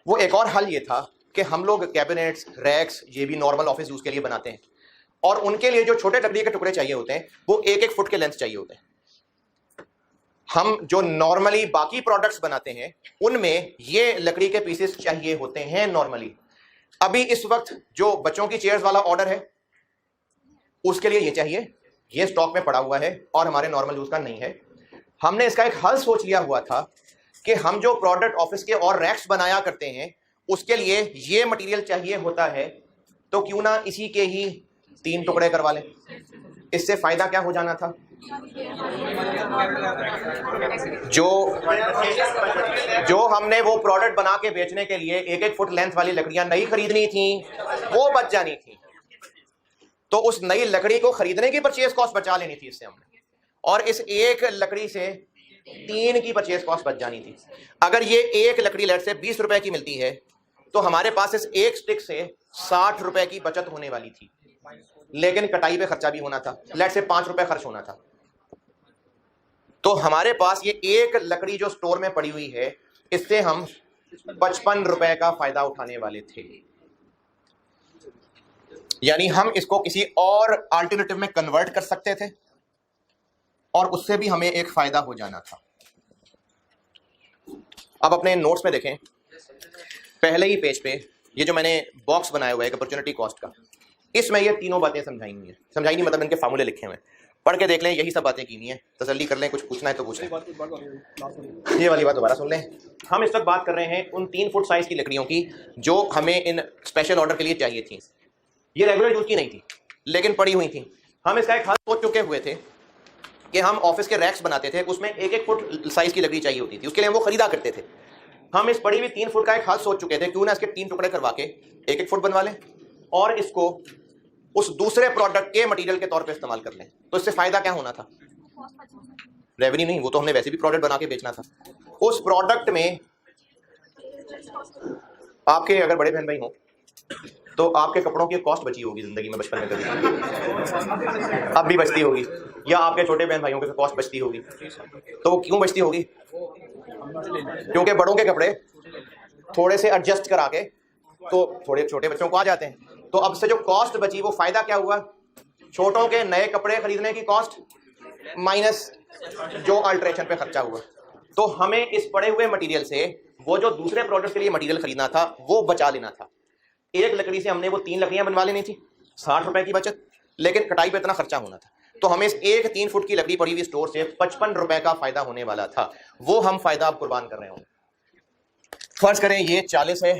वो एक और हल ये था कि हम लोग कैबिनेट्स, रैक्स, ये भी नॉर्मल ऑफिस यूज के लिए बनाते हैं और उनके लिए जो छोटे लकड़ी के टुकड़े चाहिए होते हैं वो 1-1 फुट के लेंथ चाहिए होते हैं। हम जो नॉर्मली बाकी प्रोडक्ट्स बनाते हैं उनमें ये लकड़ी के पीसेस चाहिए होते हैं नॉर्मली। अभी इस वक्त जो बच्चों की चेयर्स वाला ऑर्डर है उसके लिए ये चाहिए, ये स्टॉक में पड़ा हुआ है और हमारे नॉर्मल यूज का नहीं है। हमने इसका एक हल सोच लिया हुआ था कि हम जो प्रोडक्ट ऑफिस के और रैक्स बनाया करते हैं उसके लिए ये मटेरियल चाहिए होता है, तो क्यों ना इसी के ही 3 टुकड़े करवा लें। इससे फायदा क्या हो जाना था, जो हमने वो प्रोडक्ट बना के बेचने के लिए 1-1 फुट लेंथ वाली लकड़ियां नहीं खरीदनी थी वो बच जानी थी। तो उस नई लकड़ी को खरीदने की परचेज कॉस्ट बचा लेनी थी इससे हमने, और इस एक लकड़ी से 3 की परचेज कॉस्ट बच जानी थी। अगर ये एक लकड़ी लेट से 20 रुपए की मिलती है तो हमारे पास इस एक स्टिक से 60 रुपए की बचत होने वाली थी, लेकिन कटाई पे खर्चा भी होना था, लेट से 5 रुपए खर्च होना था। तो हमारे पास ये एक लकड़ी जो स्टोर में पड़ी हुई है इससे हम 55 रुपए का फायदा उठाने वाले थे। यानी हम इसको किसी और अल्टरनेटिव में कन्वर्ट कर सकते थे और उससे भी हमें एक फायदा हो जाना था। अब अपने नोट्स में देखें, पहले ही पेज पे ये जो मैंने बॉक्स बनाया हुआ है अपॉर्चुनिटी कॉस्ट का, इसमें ये तीनों बातें समझाई हुई है। समझाई नहीं मतलब इनके फार्मूले लिखे हुए हैं, पढ़ के देख लें, यही सब बातें की हुई हैं, तसल्ली कर लें, कुछ पूछना है तो पूछ लें। ये वाली बात दोबारा सुन लें। हम इस वक्त बात कर रहे हैं उन 3 फुट साइज की लकड़ियों की जो हमें इन स्पेशल ऑर्डर के लिए चाहिए थी। ये रेगुलर यूज की नहीं थी लेकिन पड़ी हुई थी। हम इसका एक हल सोच चुके हुए थे कि हम ऑफिस के रैक्स बनाते थे, उसमें 1-1 फुट साइज की लकड़ी चाहिए होती थी, उसके लिए हम वो खरीदा करते थे। हम इस पड़ी हुई 3 फुट का एक हल सोच चुके थे, क्यों ना इसके 3 टुकड़े करवा के 1-1 फुट बनवा लें और इसको उस दूसरे प्रोडक्ट के मटेरियल के तौर पे इस्तेमाल कर लें। तो इससे फायदा क्या होना था, रेवेन्यू नहीं, वो तो हमने वैसे भी प्रोडक्ट बना के बेचना था। उस प्रोडक्ट में आपके अगर बड़े बहन भाई हो तो आपके कपड़ों की कॉस्ट बची होगी जिंदगी में, बचपन में कभी अब भी बचती होगी, या आपके छोटे बहन भाइयों की कॉस्ट बचती होगी। तो वो क्यों बचती होगी, क्योंकि बड़ों के कपड़े थोड़े से एडजस्ट करा के तो थोड़े छोटे बच्चों को आ जाते हैं। तो अब से जो कॉस्ट बची वो फायदा क्या हुआ, छोटों के नए कपड़े खरीदने की कॉस्ट माइनस जो अल्ट्रेशन पे खर्चा हुआ। तो हमें इस पड़े हुए मटेरियल से वो जो दूसरे प्रोडक्ट के लिए मटेरियल खरीदना था वो बचा लेना था। एक लकड़ी से हमने वो 3 लकड़ियां बनवा लेनी थी, 60 रुपए की बचत, लेकिन कटाई पे इतना खर्चा होना था। तो हमें इस एक 3 फुट की लकड़ी पड़ी हुई स्टोर से 55 रुपए का फायदा होने वाला था, वो हम फायदा अब कुर्बान कर रहे होंगे। फर्ज करें ये 40 है,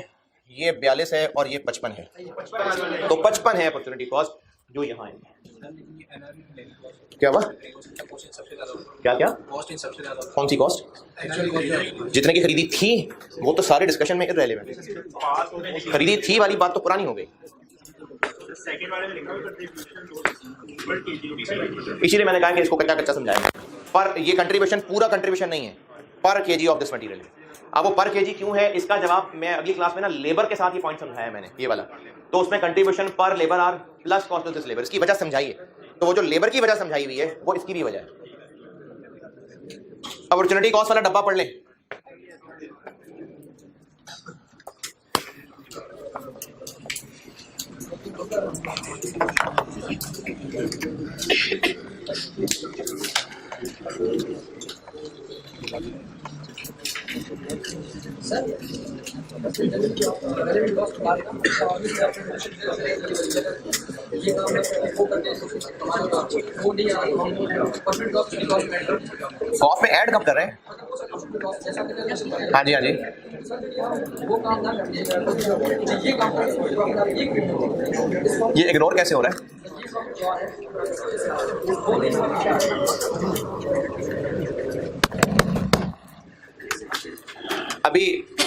ये 42 है और ये 55 है, तो 55 है अपॉर्चुनिटी कॉस्ट जो यहाँ है। क्या हुआ? क्या क्या कौन सी कॉस्ट? जितने की खरीदी थी वो तो सारे डिस्कशन में इररिलेवेंट है। खरीदी थी वाली बात तो पुरानी हो गई, इसीलिए मैंने कहा कि इसको कच्चा कच्चा समझाएंगे। पर ये कंट्रीब्यूशन पूरा कंट्रीब्यूशन नहीं है, पर केजी ऑफ दिस मटेरियल। अब वो पर केजी क्यों है इसका जवाब मैं अगली क्लास में ना लेबर के साथ ये पॉइंट समझाया मैंने, ये वाला। तो उसमें कंट्रीब्यूशन पर labour R plus cost of this labour, इसकी वजह समझाइए। तो वो जो लेबर की वजह समझाई हुई है वो इसकी भी वजह है। अपॉर्चुनिटी कॉस्ट वाला डब्बा पढ़ लें। कॉस्ट में ऐड कब कर रहे हैं? हाँ जी हाँ जी, ये इग्नोर कैसे हो रहा है?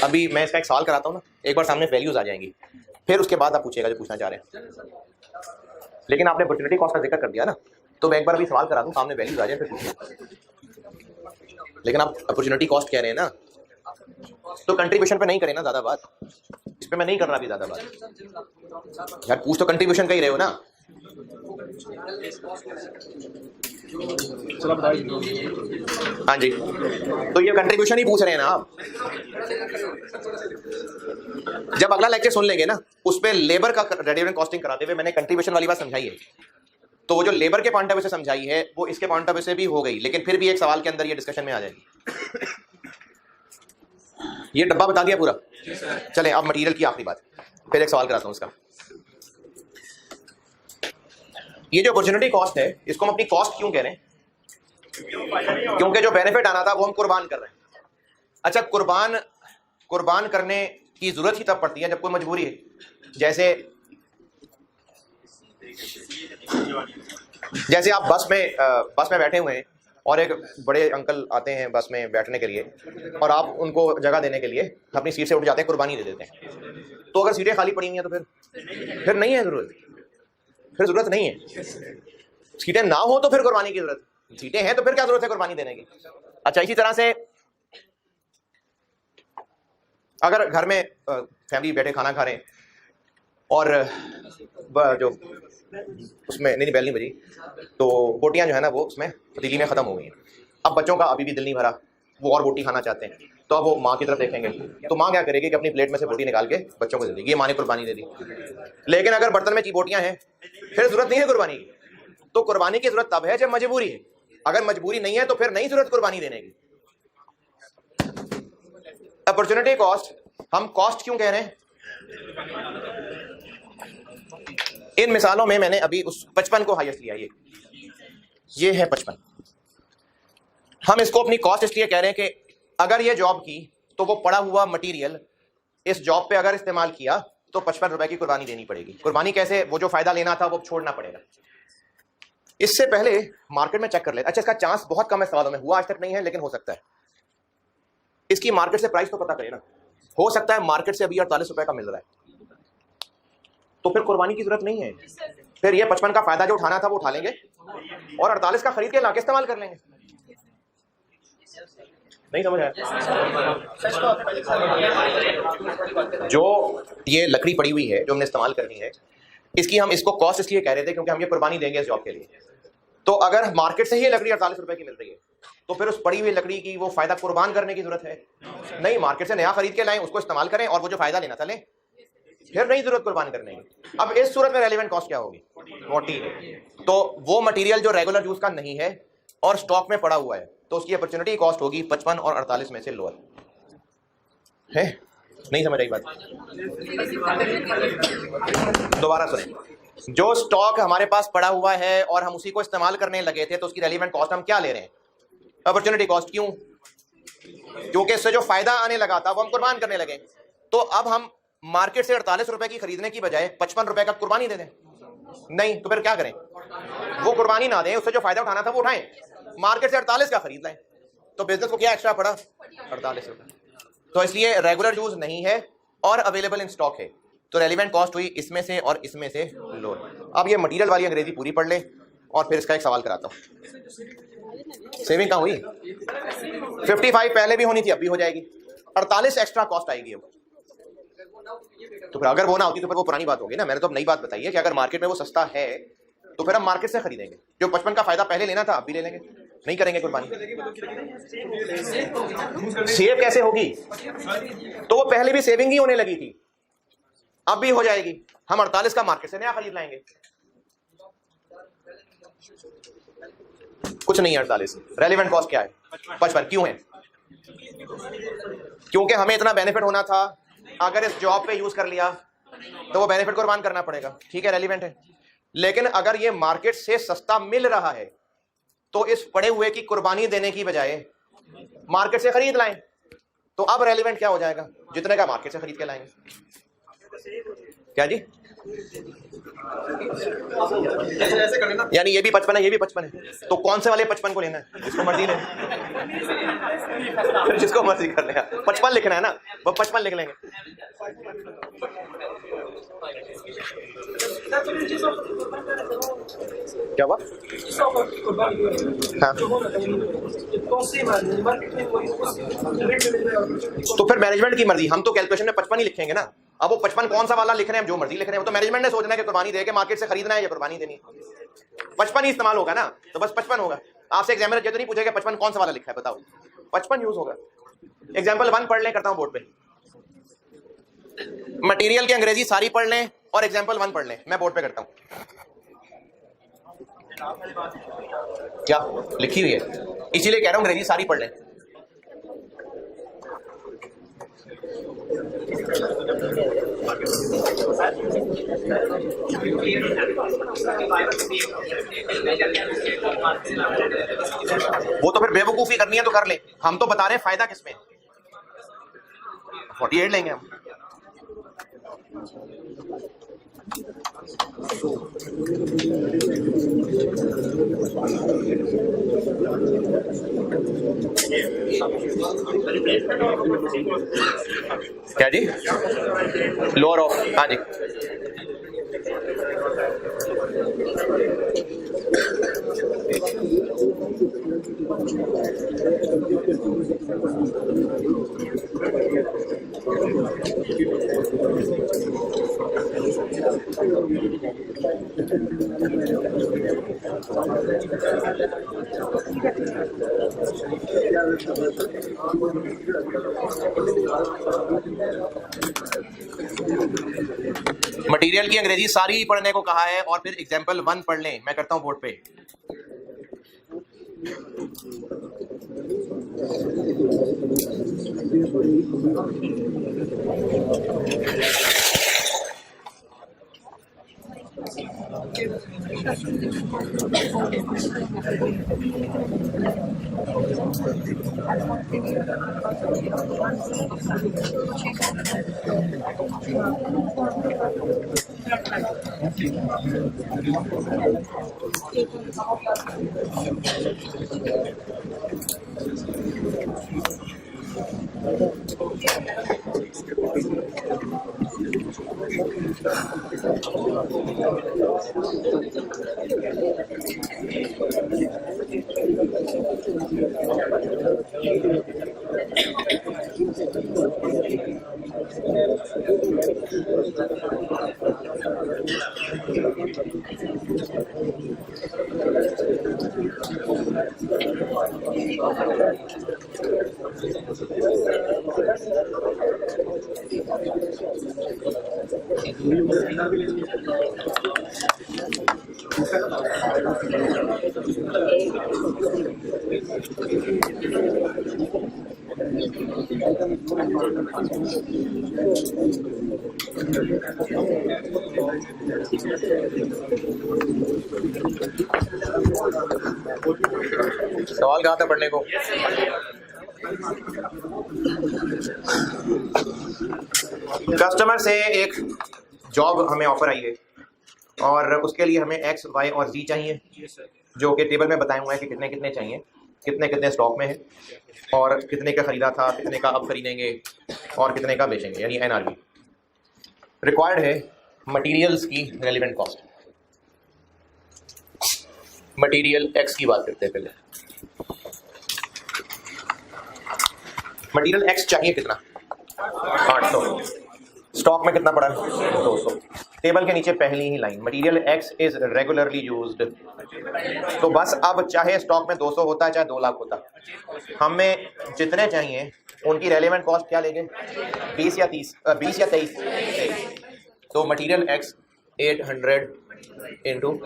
अभी मैं इसका एक सवाल कराता हूँ ना, एक बार सामने वैल्यूज आ जाएंगी, फिर उसके बाद आप पूछिएगा जो पूछना चाह रहे हैं। लेकिन आपने अपॉर्चुनिटी कॉस्ट का जिक्र कर दिया ना, तो मैं एक बार अभी सवाल करा दूं, सामने वैल्यूज आ जाए फिर पूछिए। लेकिन आप अपॉर्चुनिटी कॉस्ट कह रहे हैं ना, तो कंट्रीब्यूशन पे नहीं करें ना ज्यादा बात, इस पे मैं नहीं कर रहा अभी ज्यादा बात यार। पूछ तो कंट्रीब्यूशन का ही रहे हो ना। हाँ जी, तो ये कंट्रीब्यूशन ही पूछ रहे हैं ना आप। जब अगला लेक्चर सुन लेंगे ना, उस पे लेबर का रेडिएंट कॉस्टिंग कराते हुए मैंने कंट्रीब्यूशन वाली बात समझाई है। तो वो जो लेबर के पॉइंट ऑफ व्यू से समझाई है वो इसके पॉइंट ऑफ व्यू से भी हो गई, लेकिन फिर भी एक सवाल के अंदर ये डिस्कशन में आ जाएगी। ये डब्बा बता दिया पूरा। चलें अब मटेरियल की आखिरी बात, फिर एक सवाल कराता हूं उसका। ये जो अपॉर्चुनिटी कॉस्ट है इसको हम अपनी कॉस्ट क्यों कह रहे हैं? क्योंकि जो बेनिफिट आना था वो हम कुर्बान कर रहे हैं। अच्छा, कुर्बान करने की जरूरत ही तब पड़ती है जब कोई मजबूरी है। जैसे आप बस में बैठे हुए हैं और एक बड़े अंकल आते हैं बस में बैठने के लिए, और आप उनको जगह देने के लिए अपनी सीट से उठ जाते हैं, कुर्बानी दे देते हैं। तो अगर सीटें खाली पड़ी हुई हैं तो फिर नहीं है जरूरत, फिर जरूरत नहीं है। सीटें ना हो तो फिर कुर्बानी की जरूरत, सीटें हैं तो फिर क्या जरूरत है कुर्बानी देने की। अच्छा, इसी तरह से अगर घर में फैमिली बैठे खाना खा रहे हैं और जो उसमें नहीं बैल नहीं बजी, तो बोटियां जो है ना वो उसमें पतीली में खत्म हो गई हैं। अब बच्चों का अभी भी दिल नहीं भरा, वो और बोटी खाना चाहते हैं, तो अब वो माँ की तरफ देखेंगे, तो माँ क्या करेगी कि अपनी प्लेट में से बोटी निकाल के बच्चों को दे देगी, ये माँ ने कुर्बानी दे दी। लेकिन अगर बर्तन में की बोटियां हैं फिर जरूरत नहीं है कुर्बानी की। तो कुर्बानी की जरूरत तब है जब मजबूरी है, अगर मजबूरी नहीं है तो फिर नहीं जरूरत कुर्बानी देने की। अपॉर्चुनिटी कॉस्ट हम कॉस्ट क्यों कह रहे हैं? इन मिसालों में मैंने अभी उस 55 को हाईएस्ट लिया, ये है 55। हम इसको अपनी कॉस्ट इसलिए कह रहे हैं कि अगर ये जॉब की तो वो पड़ा हुआ मटेरियल इस जॉब पे अगर इस्तेमाल किया तो 55 रुपए की कुर्बानी देनी पड़ेगी। कुर्बानी कैसे? वो जो फायदा लेना था वो छोड़ना पड़ेगा। इससे पहले मार्केट में चेक कर लेते। अच्छा, इसका चांस बहुत कम है, सवालों में हुआ आज तक नहीं है, लेकिन हो सकता है। इसकी मार्केट से प्राइस तो पता करें ना, हो सकता है मार्केट से अभी 48 रुपए का मिल रहा है, तो फिर कुर्बानी की जरूरत नहीं है। फिर ये 55 का फायदा जो उठाना था वो उठा लेंगे और 48 का खरीद के लाके इस्तेमाल कर लेंगे। नहीं समझ आया? जो ये लकड़ी पड़ी हुई है जो हमने इस्तेमाल करनी है, इसको कॉस्ट इसलिए कह रहे थे क्योंकि हम ये कुर्बानी देंगे इस जॉब के लिए। तो अगर मार्केट से ही लकड़ी 48 रुपए की मिल रही है तो फिर उस पड़ी हुई लकड़ी की वो फायदा कुर्बान करने की जरूरत है नहीं। मार्केट से नया खरीद के लाएं, उसको इस्तेमाल करें और वो जो फायदा लेना था लें, फिर नहीं जरूरत कुर्बान करने की। अब इस सूरत में रेलेवेंट कॉस्ट क्या होगी? 40 है। तो वो मटेरियल जो रेगुलर यूज का नहीं है और स्टॉक में पड़ा हुआ है, तो उसकी अपॉर्चुनिटी कॉस्ट होगी 55 और 48 में से लोअर। है? नहीं समझ आई बात, दोबारा सुने। जो स्टॉक हमारे पास पड़ा हुआ है और हम उसी को इस्तेमाल करने लगे थे, तो उसकी रेलिवेंट कॉस्ट हम क्या ले रहे हैं? Opportunity cost. क्यों? क्योंकि इससे जो फायदा आने लगा था वो हम कुर्बान करने लगे। तो अब हम मार्केट से 48 रुपए की खरीदने की बजाय 55 रुपए का कुर्बानी दे दें? नहीं, तो फिर क्या करें? वो कुर्बानी ना दें, उससे जो फायदा उठाना था वो उठाएं, मार्केट से 48 का खरीद लाएं। तो बिजनेस को क्या एक्स्ट्रा पड़ा? 48 रुपए। तो इसलिए रेगुलर यूज नहीं है और अवेलेबल इन स्टॉक है, तो रेलिवेंट कॉस्ट हुई इसमें से और इसमें से लोअर। अब ये मटेरियल वाली अंग्रेजी पूरी पढ़ ले और फिर इसका एक सवाल कराता हूं। सेविंग कहाँ हुई? 55 पहले भी होनी थी, अब भी हो जाएगी। 48 एक्स्ट्रा कॉस्ट आएगी अब। तो फिर अगर वो ना होती तो फिर वो पुरानी बात होगी ना। मैंने तो अब नई बात बताई है कि अगर मार्केट में वो सस्ता है तो फिर हम मार्केट से खरीदेंगे। जो 55 का फायदा पहले लेना था अब भी ले लेंगे, नहीं करेंगे कुर्बानी। सेव कैसे होगी? तो वो पहले भी सेविंग ही होने लगी थी, अब भी हो जाएगी। हम 48 का मार्केट से नया खरीद लाएंगे। कुछ नहीं है 48। रेलिवेंट कॉस्ट क्या है? 55। क्यों है? क्योंकि हमें इतना बेनिफिट होना था, अगर इस जॉब पे यूज कर लिया तो वो बेनिफिट कुर्बान करना पड़ेगा। ठीक है, रेलिवेंट है। लेकिन अगर ये मार्केट से सस्ता मिल रहा है तो इस पड़े हुए की कुर्बानी देने की बजाय मार्केट से खरीद लाएं, तो अब रेलिवेंट क्या हो जाएगा? जितने का मार्केट से खरीद के लाएंगे। क्या जी? यानी ये भी 55 है, ये भी 55 है, तो कौन से वाले 55 को लेना है? जिसको मर्जी लें, जिसको मर्जी कर लेगा। 55 लिखना है ना, वो 55 लिख लेंगे। क्या हुआ? हाँ। तो फिर मैनेजमेंट की मर्जी, हम तो कैलकुलेशन में 55 ही लिखेंगे ना। अब वो 55 कौन सा वाला लिख रहे हैं, जो मर्जी लिख रहे हैं, वो तो मैनेजमेंट ने सोचना है कि कुर्बानी दे के मार्केट से खरीदना है या कुर्बानी देनी है। 55 ही इस्तेमाल होगा ना, तो बस 55 होगा। आपसे एग्जामिनर ये तो नहीं पूछेगा 55 कौन सा वाला लिखा है, बताओ। 55 यूज होगा। एग्जाम्पल 1 पढ़ लें, करता हूं बोर्ड पे। मटेरियल की अंग्रेजी सारी पढ़ लें और एग्जाम्पल 1 पढ़ लें, मैं बोर्ड पे करता हूं। क्या लिखी हुई है, इसीलिए कह रहा हूं अंग्रेजी सारी पढ़ लें। वो तो फिर बेवकूफी करनी है तो कर ले, हम तो बता रहे हैं फायदा किसमें। 48 लेंगे हम। क्या जी? लोअर ऑफ, हाँ जी। मटेरियल की अंग्रेजी सारी पढ़ने को कहा है और फिर एग्जाम्पल 1 पढ़ लें, मैं करता हूं बोर्ड पे। सवाल कहाँ था पढ़ने को? कस्टमर से एक जॉब हमें ऑफर आई है और उसके लिए हमें एक्स, वाई और जी चाहिए, जो कि टेबल में बताया हुआ है कि कितने कितने चाहिए, कितने कितने स्टॉक में है और कितने का खरीदा था, कितने का अब खरीदेंगे और कितने का बेचेंगे, यानी NRV। रिक्वायर्ड है मटेरियल्स की रेलिवेंट कॉस्ट। मटेरियल एक्स की बात करते हैं पहले। मटेरियल एक्स चाहिए कितना? 800। स्टॉक में कितना पड़ा है? 200। टेबल के नीचे पहली ही line, material X is regularly used. तो बस अब चाहे स्टॉक में 200 होता है चाहे 2 लाख होता, हमें जितने चाहिए उनकी रेलेवेंट कॉस्ट क्या लेंगे? 20 या 23। तो material X 800 into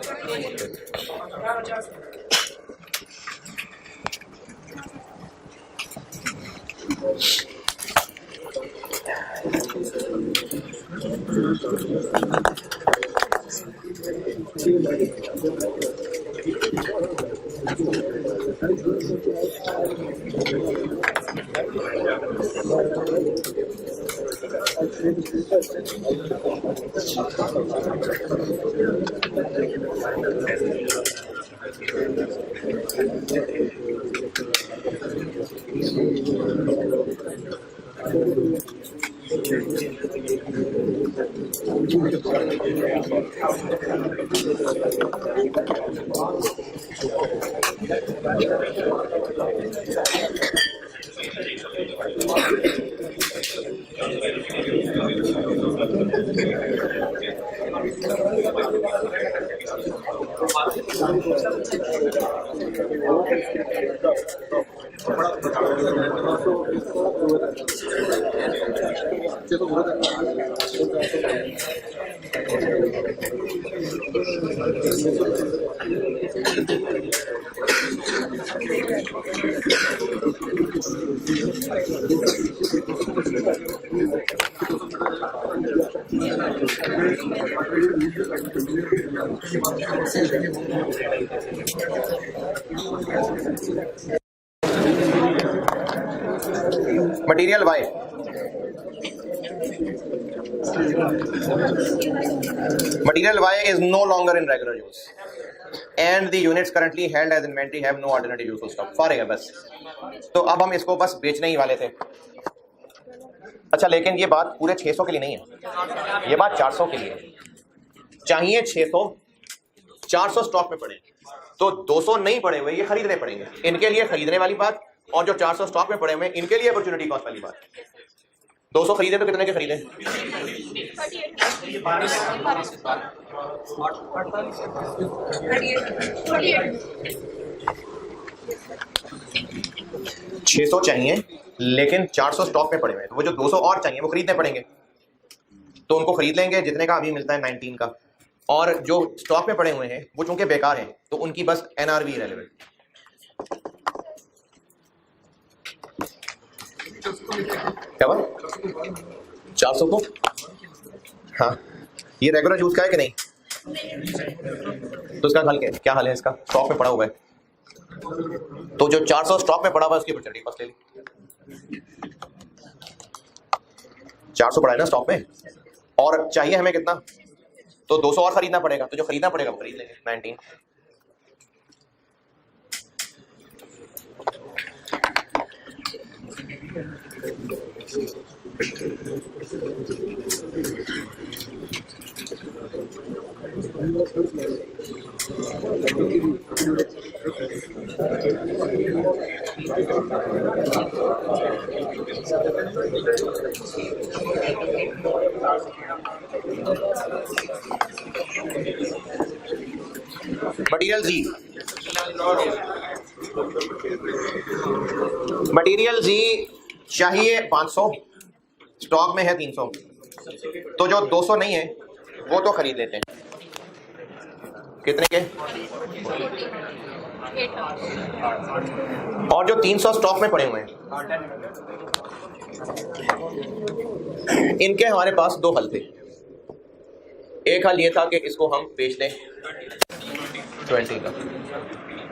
material Y is no longer in regular use and the units currently held as inventory have no alternative use of stock। फारेग है बस। तो अब हम इसको बस बेचने ही वाले थे। अच्छा, लेकिन ये बात पूरे 600 के लिए नहीं है, ये बात 400 के लिए चाहिए। 600 400 स्टॉक में पड़े तो 200 नहीं पड़े हुए, ये खरीदने पड़ेंगे। इनके लिए खरीदने वाली बात, और जो 400 स्टॉक में पड़े हुए इनके लिए अपॉर्चुनिटी कॉस्ट वाली बात। 200 खरीदे तो कितने के खरीदे? 600 चाहिए लेकिन 400 स्टॉक में पड़े हुए हैं, तो वो जो 200 और चाहिए वो खरीदने पड़ेंगे। तो उनको खरीद लेंगे जितने का अभी मिलता है 19 का, और जो स्टॉक में पड़े हुए हैं वो चूंकि बेकार हैं तो उनकी बस NRV रेलेवेंट। क्या बात? 400 को हाँ, ये रेगुलर यूज का है कि नहीं? तो इसका हल क्या हाल है इसका? स्टॉक में पड़ा हुआ है तो जो 400 स्टॉक में पड़ा हुआ है उसकी अपॉर्चुनिटी कॉस्ट ले ली। 400 पड़ा है ना स्टॉक में, और चाहिए हमें कितना? तो 200 और खरीदना पड़ेगा, तो जो खरीदना पड़ेगा वो खरीद लेंगे 19। मटीरियल जी, मटीरियल जी चाहिए 500, स्टॉक में है 300, तो जो 200 नहीं है वो तो खरीद लेते हैं। कितने के? और जो 300 स्टॉक में पड़े हुए हैं, इनके हमारे पास दो हल थे। एक हल ये था कि इसको हम बेच दें 20 का,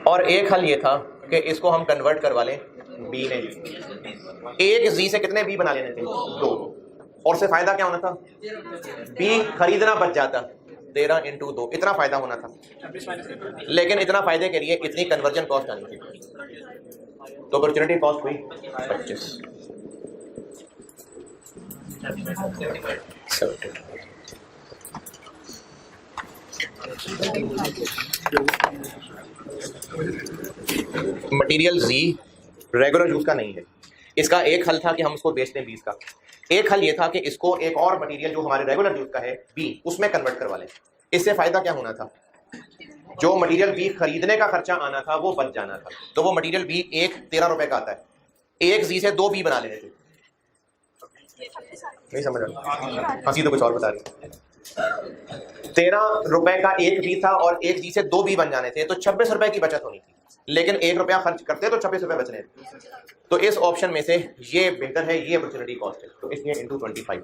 और एक हल ये था कि इसको हम कन्वर्ट करवा लें बी में। एक जी से कितने बी बना लेने थे? 2। और से फायदा क्या होना था? बी खरीदना बच जाता, 13 × 2, इतना फायदा होना था। लेकिन इतना फायदे के लिए इतनी कन्वर्जन कॉस्ट आनी थी, तो अपॉर्चुनिटी कॉस्ट हुई 25। मटेरियल जी रेगुलर जूस का नहीं है। इसका एक हल था कि हम उसको बेच दें 20 का। एक हल ये था कि इसको एक और मटेरियल जो हमारे रेगुलर जूस का है बी, उसमें कन्वर्ट करवा लें। इससे फायदा क्या होना था? जो मटेरियल बी खरीदने का खर्चा आना था वो बच जाना था। तो वो मटेरियल बी एक 13 रुपए का आता है, एक जी से 2 बी बना लेने थे। नहीं समझ रहा? हंसी तो कुछ और बता रही। 13 रुपए का एक बी था और एक जी से 2 बी बन जाने थे, तो 26 रुपए की बचत होनी थी। लेकिन 1 रुपया खर्च करते तो 26 रुपए बचने थे। तो इस ऑप्शन में से ये बेहतर है, ये अपॉर्चुनिटी कॉस्ट है, तो इसलिए × 25।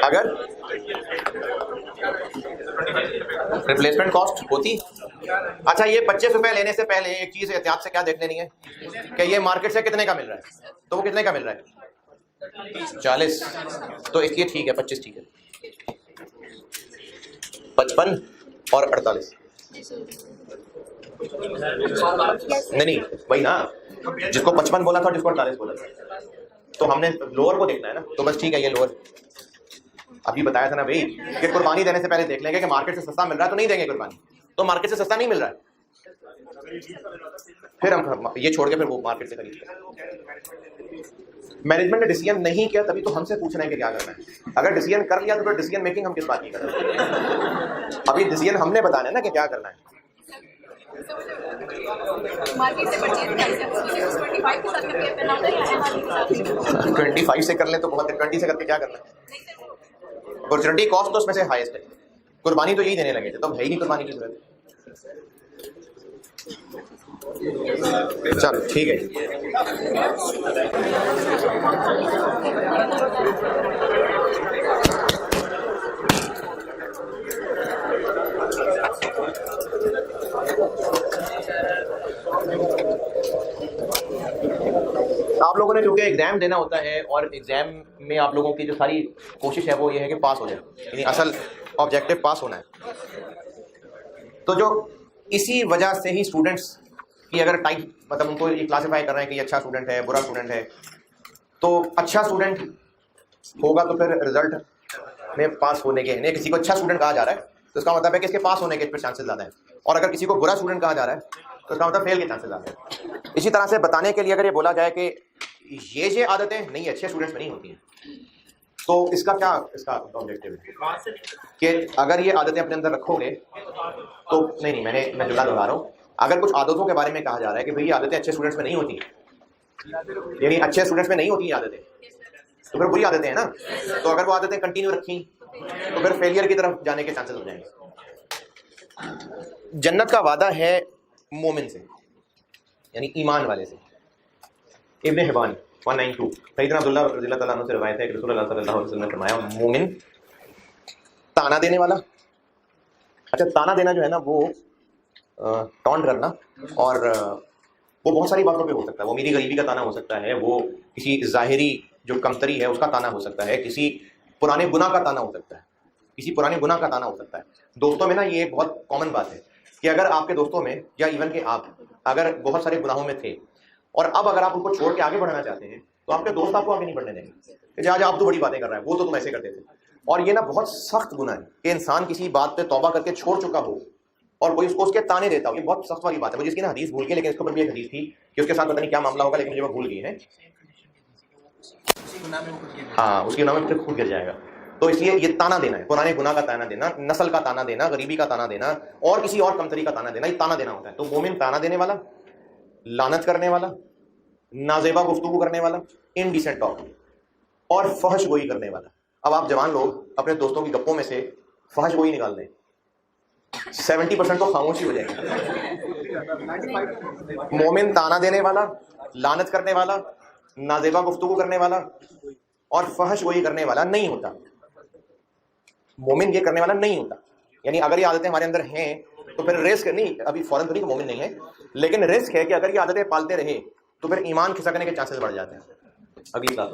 अगर रिप्लेसमेंट कॉस्ट होती, अच्छा ये 25 रुपए लेने से पहले एक चीज एहतियात से क्या देख लेनी है कि ये मार्केट से कितने का मिल रहा है। तो वो कितने का मिल रहा है? 40। तो इसलिए ठीक है, 25 ठीक है। 55 और 48 नहीं वही ना, जिसको 55 बोला था और जिसको 48 बोला था, तो हमने लोअर को देखना है ना। तो बस ठीक है, ये लोअर अभी बताया था ना भाई कि कुर्बानी देने से पहले देख लेंगे कि मार्केट से सस्ता मिल रहा है तो नहीं देंगे कुर्बानी। तो मार्केट से सस्ता नहीं मिल रहा है, फिर हम ये छोड़ के फिर वो मार्केट से खरीदते हैं। मैनेजमेंट ने डिसीजन नहीं किया तभी तो हमसे पूछ रहे हैं कि क्या करना है। अगर डिसीजन कर लिया तो फिर डिसीजन मेकिंग हम किस बात की कर रहे हैं? अभी डिसीजन हमने बताना है ना कि क्या करना है। मार्केट से परचेज करते हैं 25 के साथ कंपेयर करना होता है या एमआरपी के साथ? 25 से कर ले तो बहुत है, 20 से करके क्या करना है? अपॉर्चुनिटी कॉस्ट तो उसमें से हाईएस्ट है। कुर्बानी तो यही देने लगे थे, तो है ही नहीं कुर्बानी की जरूरत। चलो ठीक है। आप लोगों ने क्योंकि एग्जाम देना होता है और एग्जाम में आप लोगों की जो सारी कोशिश है वो ये है कि पास हो जाए, यानी असल ऑब्जेक्टिव पास होना है। तो जो इसी वजह से ही स्टूडेंट्स की अगर टाइप मतलब उनको ये क्लासिफाई कर रहे हैं कि ये अच्छा स्टूडेंट है, बुरा स्टूडेंट है, तो अच्छा स्टूडेंट होगा तो फिर रिजल्ट में पास होने के, नहीं किसी को अच्छा स्टूडेंट कहा जा रहा है तो इसका मतलब है कि इसके पास होने के चांसेस ज़्यादा है, और अगर किसी को बुरा स्टूडेंट कहा जा रहा है तो इसका मतलब फेल के चांसेस ज़्यादा है। इसी तरह से बताने के लिए अगर ये बोला जाए कि ये आदतें नहीं अच्छे स्टूडेंट्स में नहीं होती हैं, तो इसका क्या इसका ऑब्जेक्टिव है कि अगर ये आदतें अपने अंदर रखोगे तो नहीं मैं जुमला दोहरा रहा हूँ। अगर कुछ आदतों के बारे में कहा जा रहा है कि भाई ये आदतें अच्छे स्टूडेंट्स में नहीं होती, यानी अच्छे स्टूडेंट्स में नहीं होती ये आदतें, तो फिर बुरी आदतें हैं ना। तो अगर वो आदतें कंटिन्यू रखी तो फिर फेलियर की तरफ जाने के चांसेस हो जाएंगे। जन्नत का वादा है मोमिन से, यानी ईमान वाले से। इब्न हिबान 192 सैयदना अब्दुल्लाह रज़ियल्लाहु ताला अन्हु से रिवायत है कि रसूलुल्लाह सल्लल्लाहु अलैहि वसल्लम ने फरमाया, मोमिन ताना देने वाला। अच्छा, ताना देना जो है ना वो टॉन्ट करना, और वो बहुत सारी बातों पे हो सकता है। वो मेरी गरीबी का ताना हो सकता है, वो किसी ज़ाहिरी जो कमतरी है उसका ताना हो सकता है, किसी पुराने गुनाह का ताना हो सकता है, किसी पुराने गुनाह का ताना हो सकता है। दोस्तों में ना ये एक बहुत कॉमन बात है कि अगर आपके दोस्तों में या इवन के आप अगर बहुत सारे गुनाहों में थे और अब अगर आप उनको छोड़ के आगे बढ़ना चाहते हैं तो आपके दोस्त आपको आगे नहीं बढ़ने देंगे। आज आप तो बड़ी बातें कर रहे हैं, वो तो तुम ऐसे करते थे। और ये ना बहुत सख्त गुनाह है कि इंसान किसी बात पे तौबा करके छोड़ चुका हो और कोई उसको उसके ताने देता हो। ये बहुत सख्त वाली बात है। मुझे इसकी ना हदीस भूल गई, लेकिन इसके ऊपर भी एक हदीस थी कि उसके साथ पता नहीं क्या मामला होगा, लेकिन मुझे वो भूल गई है। हाँ, उसके गुनाह में खुद गिर जाएगा। तो इसलिए ये ताना देना है, पुराने गुनाह का ताना देना, नस्ल का ताना देना, गरीबी का ताना देना और किसी और कमतरी का ताना देना, ये ताना देना होता है। तो मोमिन ताना देने वाला, लानत करने वाला, नाजेबा गुफ्तगू करने वाला, इनडिसेंट टॉक और फहश गोई करने वाला। अब आप जवान लोग अपने दोस्तों की गप्पों में से फहश गोई निकाल दें, 70% तो खामोशी हो जाएगी। मोमिन ताना देने वाला, लानत करने वाला, नाजेबा गुफ्तगू करने वाला और फहश गोई करने वाला नहीं होता। मोमिन ये करने वाला नहीं होता। यानी अगर ये आदतें हमारे अंदर हैं तो फिर रिस्क नहीं, अभी फौरन तो नहीं कि मोमिन नहीं है, लेकिन रिस्क है कि अगर ये आदतें पालते रहे तो फिर ईमान खिसकने के चांसेस बढ़ जाते हैं। अगली बात